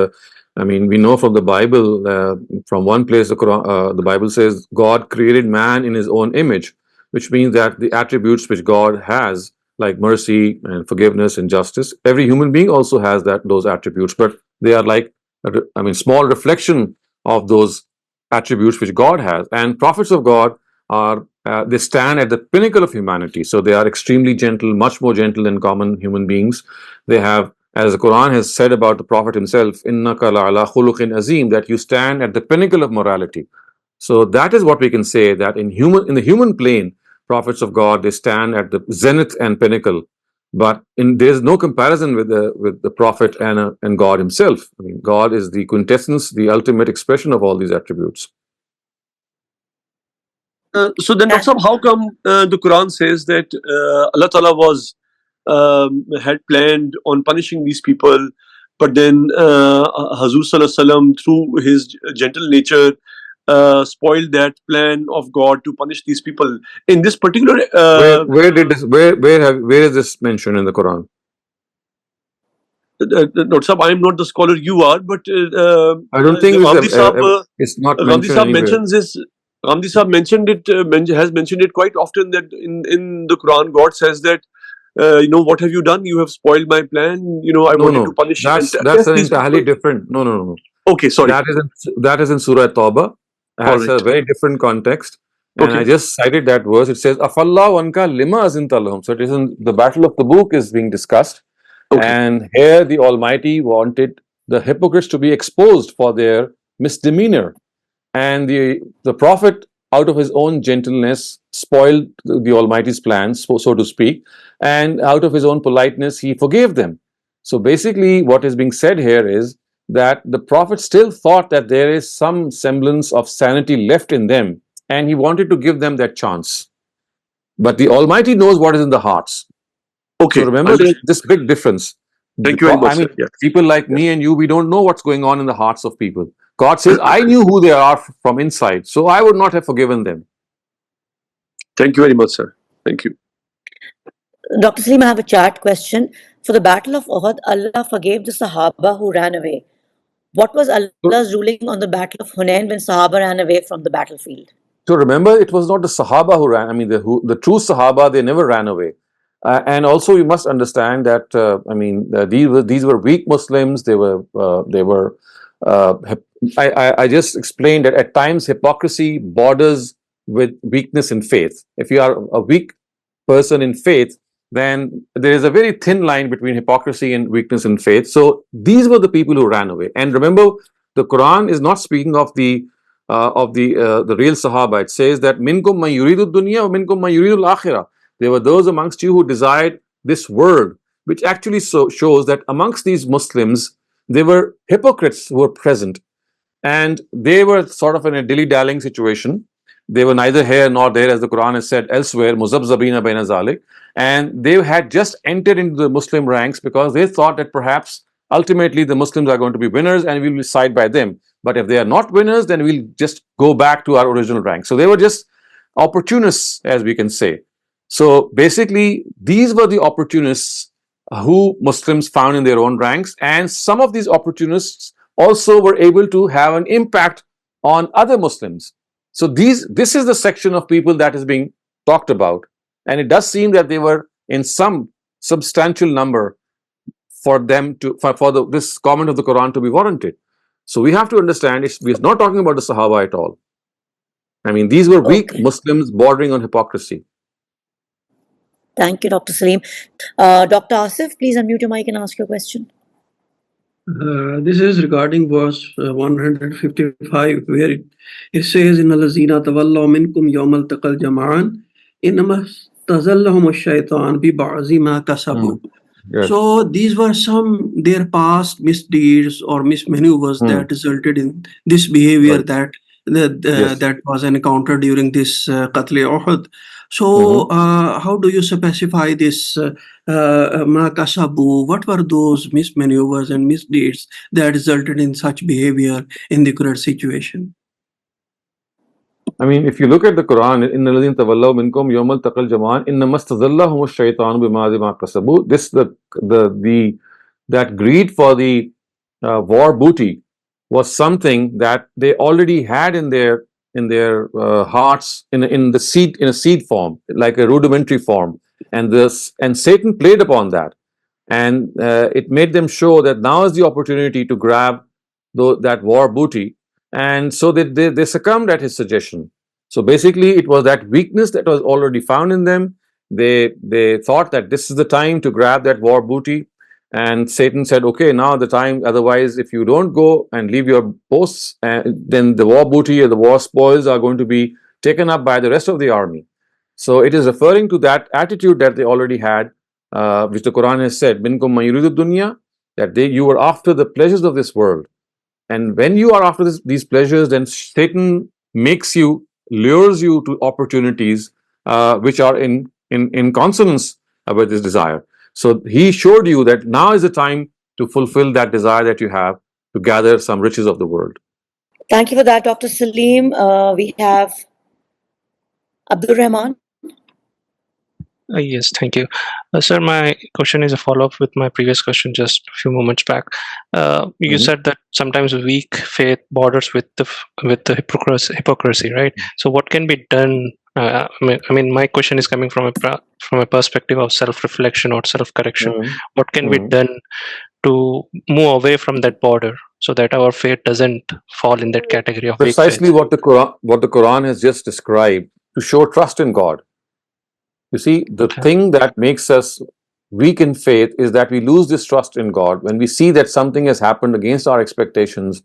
I mean, we know from the Bible, from one place, the Bible says God created man in His own image, which means that the attributes which God has, like mercy and forgiveness and justice, every human being also has those attributes, but they are like, I mean, small reflection of those attributes which God has. And prophets of God are they stand at the pinnacle of humanity. So they are extremely gentle, much more gentle than common human beings. They have, as the Quran has said about the Prophet himself, "Innaka la'ala khuluqin azim," that you stand at the pinnacle of morality. So that is what we can say, that in the human plane, prophets of God, they stand at the zenith and pinnacle. But there is no comparison with the Prophet and God himself. I mean, God is the quintessence, the ultimate expression of all these attributes. So then, Dr. Saab, how come the Quran says that Allah Ta'ala had planned on punishing these people, but then Hazur Sallallahu Alaihi Wasallam, through his gentle nature, spoiled that plan of God to punish these people? In this particular, where is this mentioned in the Quran? Dr. Saab, I am not the scholar you are, but I don't think it's not mentioned anywhere. mentions this. Ghamidi Sahab has mentioned it quite often, that in the Quran, God says that, what have you done? You have spoiled my plan. I wanted to punish. That's an entirely different. No. Okay, sorry. That is in Surah Tawbah. It has a very different context. And I just cited that verse. It says, "Afallahu anka lima azinta lahum." So it is in the Battle of Tabuk is being discussed. And here the Almighty wanted the hypocrites to be exposed for their misdemeanor. and the Prophet, out of his own gentleness, spoiled the Almighty's plans, so to speak, and out of his own politeness, he forgave them. So basically, what is being said here is that the Prophet still thought that there is some semblance of sanity left in them, and he wanted to give them that chance. But the Almighty knows what is in the hearts. Okay. So remember, there's this big difference. Thank you very much, I mean, sir. Yeah. people like me and you, we don't know what's going on in the hearts of people. God says, I knew who they are from inside, so I would not have forgiven them. Thank you very much, sir. Thank you. Dr. Saleem, I have a chat question. For the Battle of Uhud, Allah forgave the Sahaba who ran away. What was Allah's ruling on the Battle of Hunain when Sahaba ran away from the battlefield? So remember, it was not the Sahaba who ran. I mean, the true Sahaba, they never ran away. And also, you must understand that these were weak Muslims. I just explained that at times hypocrisy borders with weakness in faith. If you are a weak person in faith, then there is a very thin line between hypocrisy and weakness in faith. So these were the people who ran away. And remember, the Quran is not speaking of the real Sahaba. It says that minkum man yuridu dunya wa minkum man yuridu al-akhirah. There were those amongst you who desired this world, which actually shows that amongst these Muslims, there were hypocrites who were present, and they were sort of in a dilly-dallying situation. They were neither here nor there, as the Quran has said elsewhere, muzabzabina baina zalik, and they had just entered into the Muslim ranks because they thought that perhaps ultimately the Muslims are going to be winners and we will side by them. But if they are not winners, then we'll just go back to our original rank. So they were just opportunists, as we can say. So basically, these were the opportunists who Muslims found in their own ranks, and some of these opportunists also were able to have an impact on other Muslims. So this is the section of people that is being talked about, and it does seem that they were in some substantial number for them to this comment of the Quran to be warranted. So we have to understand we're not talking about the Sahaba at all. I mean, these were weak Muslims bordering on hypocrisy. Thank you, Dr. Saleem. Dr. Asif, please unmute your mic and ask your question. This is regarding verse 155, where it says, "Inna lazina tawallaw minkum yawmal taqal jama'an, innama tazallahum ash-shaytan bi ba'zi ma kasabu." Yes. So these were their past misdeeds or mismaneuvers that resulted in this behavior Right. that was encountered during this Qatl Uhud. So how do you specify this ma kasabu? What were those mismaneuvers and misdeeds that resulted in such behavior in the current situation? I mean, if you look at the Quran, "Inna alladhina tawallaw minkum yawmal taqal jama'an, innama stazallahum ash-shaytanu bima kasabu." This that greed for the war booty was something that they already had in their hearts in a seed form, like a rudimentary form, and Satan played upon that, and it made them show that now is the opportunity to grab that war booty. And so they succumbed at his suggestion. So basically, it was that weakness that was already found in them. They thought that this is the time to grab that war booty. And Satan said, okay, now the time, otherwise, if you don't go and leave your posts, then the war booty or the war spoils are going to be taken up by the rest of the army. So it is referring to that attitude that they already had, which the Quran has said, "Minkum man yuridu dunya," that you were after the pleasures of this world. And when you are after these pleasures, then Satan lures you to opportunities which are in consonance with this desire. So he showed you that now is the time to fulfill that desire that you have to gather some riches of the world. Thank you for that, Dr. Saleem. We have Abdul Rahman. Yes, thank you. Sir, my question is a follow-up with my previous question just a few moments back. You said that sometimes weak faith borders with the hypocrisy, right? So what can be done? I mean, my question is coming from a perspective of self-reflection or self-correction. What can be done to move away from that border so that our faith doesn't fall in that category of precisely what the Quran has just described, to show trust in God. You see, the thing that makes us weak in faith is that we lose this trust in God. When we see that something has happened against our expectations,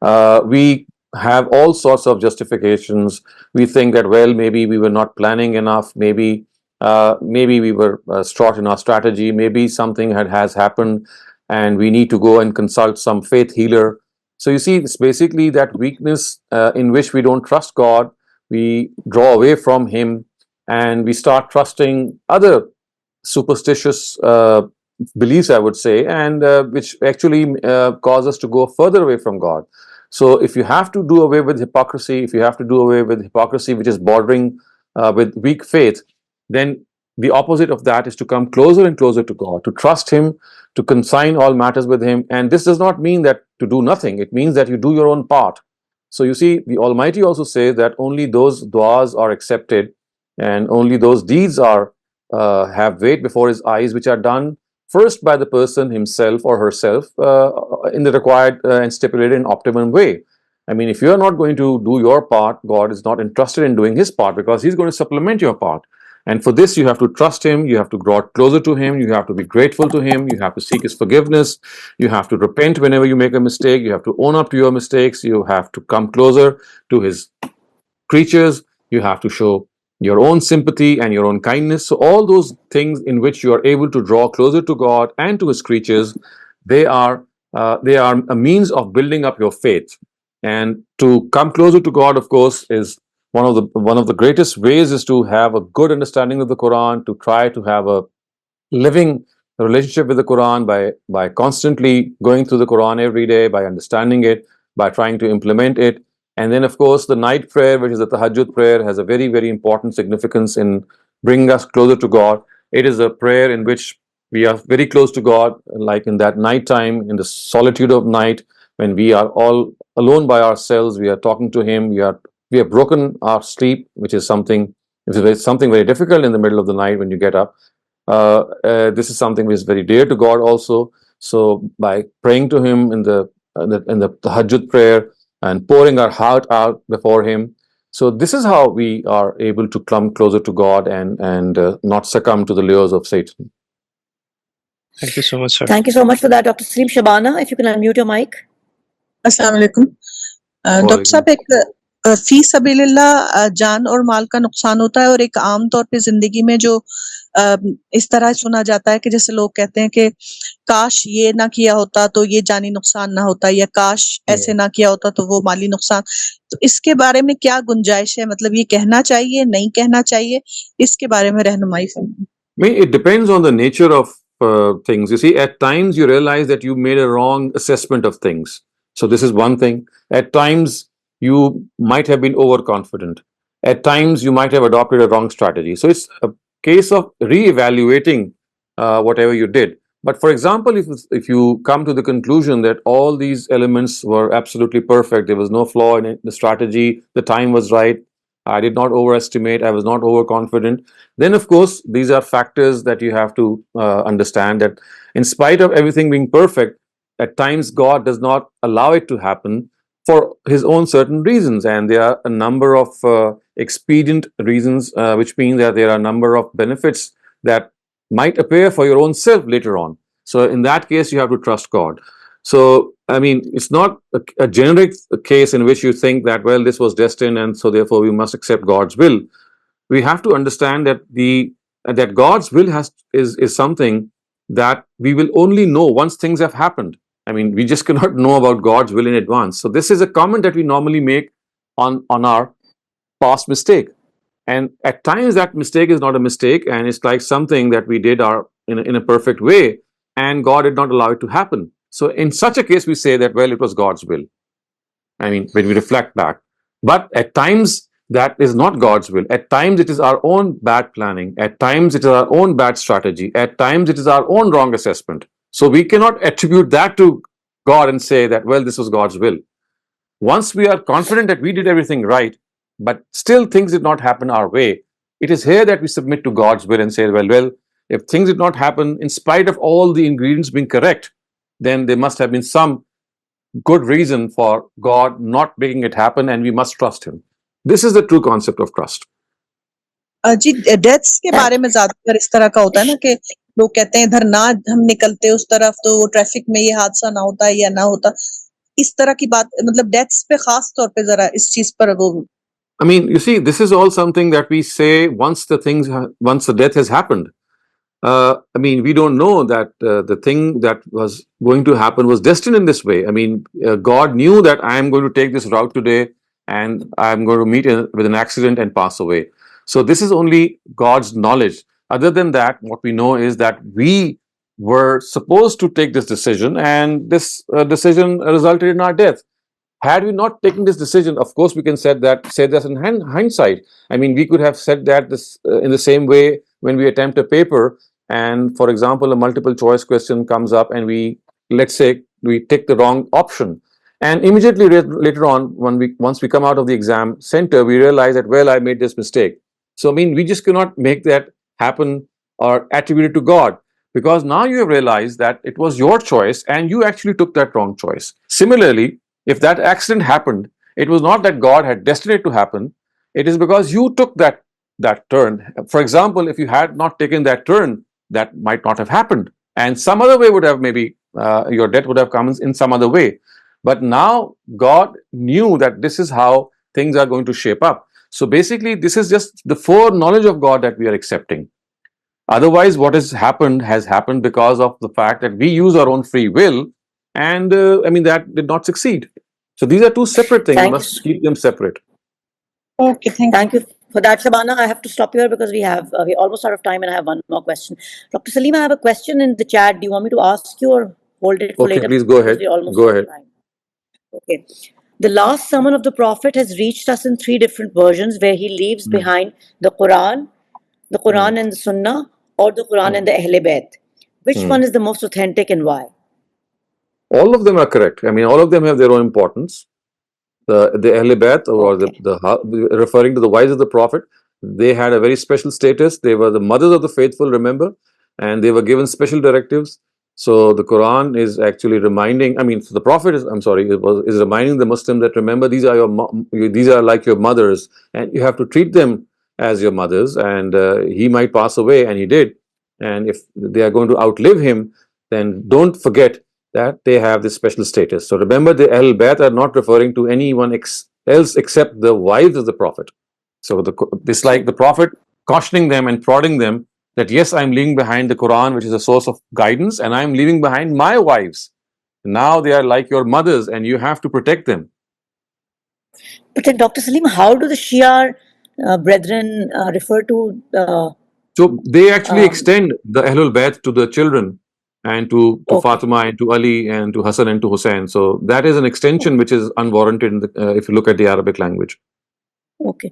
we have all sorts of justifications. We think that, well, maybe we were not planning enough, maybe we were short in our strategy, maybe something has happened and we need to go and consult some faith healer. So you see, it's basically that weakness in which we don't trust God, we draw away from Him, and we start trusting other superstitious beliefs, I would say, and which actually cause us to go further away from God. So if you have to do away with hypocrisy, if you have to do away with hypocrisy which is bordering with weak faith, then the opposite of that is to come closer and closer to God, to trust Him, to consign all matters with Him. And this does not mean that to do nothing. It means that you do your own part. So you see, the Almighty also says that only those du'as are accepted and only those deeds are have weight before His eyes which are done first by the person himself or herself in the required and stipulated and optimum way. I mean, if you are not going to do your part, God is not interested in doing His part because He's going to supplement your part. And for this, you have to trust Him, you have to draw closer to Him, you have to be grateful to Him, you have to seek His forgiveness, you have to repent whenever you make a mistake, you have to own up to your mistakes, you have to come closer to His creatures, you have to show your own sympathy and your own kindness. So all those things in which you are able to draw closer to God and to His creatures, they are a means of building up your faith. And to come closer to God, of course, is one of the greatest ways is to have a good understanding of the Quran, to try to have a living relationship with the Quran by constantly going through the Quran every day, by understanding it, by trying to implement it. And then, of course, the night prayer, which is the tahajjud prayer, has a very, very important significance in bringing us closer to God. It is a prayer in which we are very close to God, like in that night time, in the solitude of night, when we are all alone by ourselves, we are talking to Him, we have broken our sleep, which is something very difficult in the middle of the night when you get up. This is something which is very dear to God also. So by praying to Him in the tahajjud prayer and pouring our heart out before Him, so this is how we are able to come closer to God and not succumb to the lures of Satan. Thank you so much, sir. Thank you so much for that, Dr. Saleem. Shabana, if you can unmute your mic. अस्सलाम वालेकुम doctor साहब एक फी सबीलिल्लाह जान और माल का नुकसान होता है और एक आम तौर पे जिंदगी में जो इस तरह सुना जाता है कि जैसे लोग कहते हैं कि काश ये ना किया होता तो ये जानी नुकसान ना होता या काश ऐसे ना किया होता तो वो माली नुकसान, तो इसके बारे में क्या गुंजाइश है, मतलब ये कहना चाहिए नहीं कहना चाहिए, इसके बारे में रहनुमाई फरमाइए। It depends on the nature of things. You see, at times you realize that you made a wrong assessment of things. So this is one thing. At times you might have been overconfident. At times you might have adopted a wrong strategy. So it's a case of re-evaluating whatever you did. But for example, if you come to the conclusion that all these elements were absolutely perfect, there was no flaw in it, the strategy, the time was right, I did not overestimate, I was not overconfident, then of course these are factors that you have to understand that in spite of everything being perfect, at times God does not allow it to happen for His own certain reasons, and there are a number of expedient reasons, which means that there are a number of benefits that might appear for your own self later on. So in that case you have to trust God. So I mean, it's not a generic case in which you think that, well, this was destined and so therefore we must accept God's will. We have to understand that that God's will is something that we will only know once things have happened. I mean, we just cannot know about God's will in advance. So this is a comment that we normally make on our past mistake. And at times that mistake is not a mistake, and it's like something that we did in a perfect way, and God did not allow it to happen. So in such a case, we say that, well, it was God's will. I mean, when we reflect back. But at times, that is not God's will. At times, it is our own bad planning. At times, it is our own bad strategy. At times, it is our own wrong assessment. So we cannot attribute that to God and say that, well, this was God's will. Once we are confident that we did everything right, but still things did not happen our way, it is here that we submit to God's will and say, well, if things did not happen in spite of all the ingredients being correct, then there must have been some good reason for God not making it happen, and we must trust Him. This is the true concept of trust. जी deaths के बारे में ज्यादातर इस तरह का होता है ना कि लोग कहते हैं इधर ना हम निकलते उस तरफ तो वो ट्रैफिक में ये हादसा ना होता या ना होता, इस तरह की बात मतलब डेथ्स पे खास तौर पे जरा इस चीज पर वो I mean, you see, this is all something that we say once the death has happened. I mean, we don't know that the thing that was going to happen was destined in this way. I mean, God knew that I am going to take this route today and I'm going to meet with an accident and pass away. So this is only God's knowledge. Other than that, what we know is that we were supposed to take this decision, and this decision resulted in our death. Had we not taken this decision, of course, we can say that in hindsight. I mean, we could have said that this in the same way when we attempt a paper, and for example, a multiple choice question comes up, and let's say we take the wrong option, and immediately later on, once we come out of the exam center, we realize that, well, I made this mistake. So I mean, we just cannot make that happen or attribute it to God, because now you have realized that it was your choice and you actually took that wrong choice. Similarly, if that accident happened, it was not that God had destined it to happen. It is because you took that turn. For example, if you had not taken that turn, that might not have happened, and some other way would have maybe your death would have come in some other way. But now God knew that this is how things are going to shape up. So basically, this is just the foreknowledge of God that we are accepting. Otherwise, what has happened because of the fact that we use our own free will, and I mean, that did not succeed. So these are two separate things. We must keep them separate. Okay, Thank you for that, Shabana. I have to stop here because we're almost out of time, and I have one more question. Dr. Saleem, I have a question in the chat. Do you want me to ask you or hold it for Okay, later? please go ahead. We're almost Go out of ahead. time. Okay. The last sermon of the Prophet has reached us in 3 different versions, where he leaves behind the Quran and the Sunnah, or the Quran and the Ahl Bayt. Which one is the most authentic and why? All of them are correct. I mean, all of them have their own importance. The Ahl Bayt, or referring to the wives of the Prophet, they had a very special status. They were the mothers of the faithful, remember, and they were given special directives. So the Quran is actually reminding. I mean, the Prophet is reminding the Muslim that, remember, these are like your mothers, and you have to treat them as your mothers. And he might pass away, and he did. And if they are going to outlive him, then don't forget that they have this special status. So remember, the Ahl Bayt are not referring to anyone else except the wives of the Prophet. So it's like the Prophet cautioning them and prodding them that, yes, I'm leaving behind the Quran, which is a source of guidance, and I'm leaving behind my wives. Now they are like your mothers, and you have to protect them. But then, Dr. Saleem, how do the Shia brethren refer to? So they actually extend the Ahlul Bayt to the children, and to Fatima, and to Ali, and to Hassan, and to Hussein. So that is an extension which is unwarranted if you look at the Arabic language. Okay.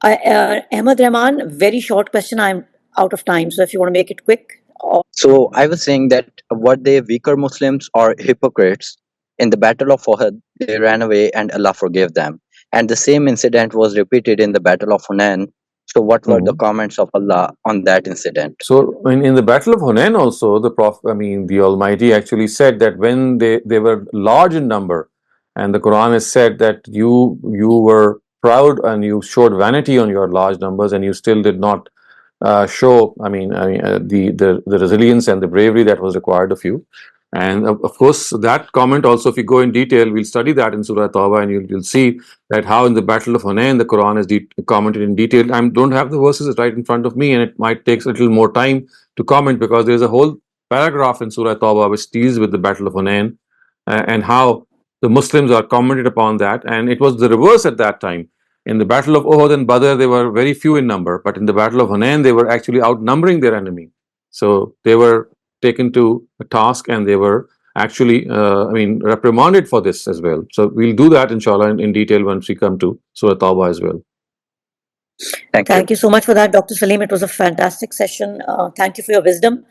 Ahmed Rahman, very short question. I'm out of time. So if you want to make it quick. So I was saying that were they weaker Muslims or hypocrites? In the Battle of Uhud, they ran away and Allah forgave them. And the same incident was repeated in the Battle of Hunain. So what were the comments of Allah on that incident? So in the Battle of Hunain also, the Almighty actually said that when they were large in number, and the Quran has said that you were proud and you showed vanity on your large numbers, and you still did not show the resilience and the bravery that was required of you. And of course, that comment also, if you go in detail, we'll study that in Surah Tawbah, and you'll see that how in the Battle of Hunain, the Quran is commented in detail. I don't have the verses right in front of me, and it might take a little more time to comment, because there's a whole paragraph in Surah Tawbah which deals with the Battle of Hunain and how the Muslims are commented upon that. And it was the reverse at that time. In the Battle of Uhud and Badr, they were very few in number, but in the Battle of Hunain, they were actually outnumbering their enemy. So they were taken to a task, and they were actually, reprimanded for this as well. So we'll do that, inshallah, in detail once we come to Surah Tawbah as well. Thank you so much for that, Dr. Saleem. It was a fantastic session. Thank you for your wisdom.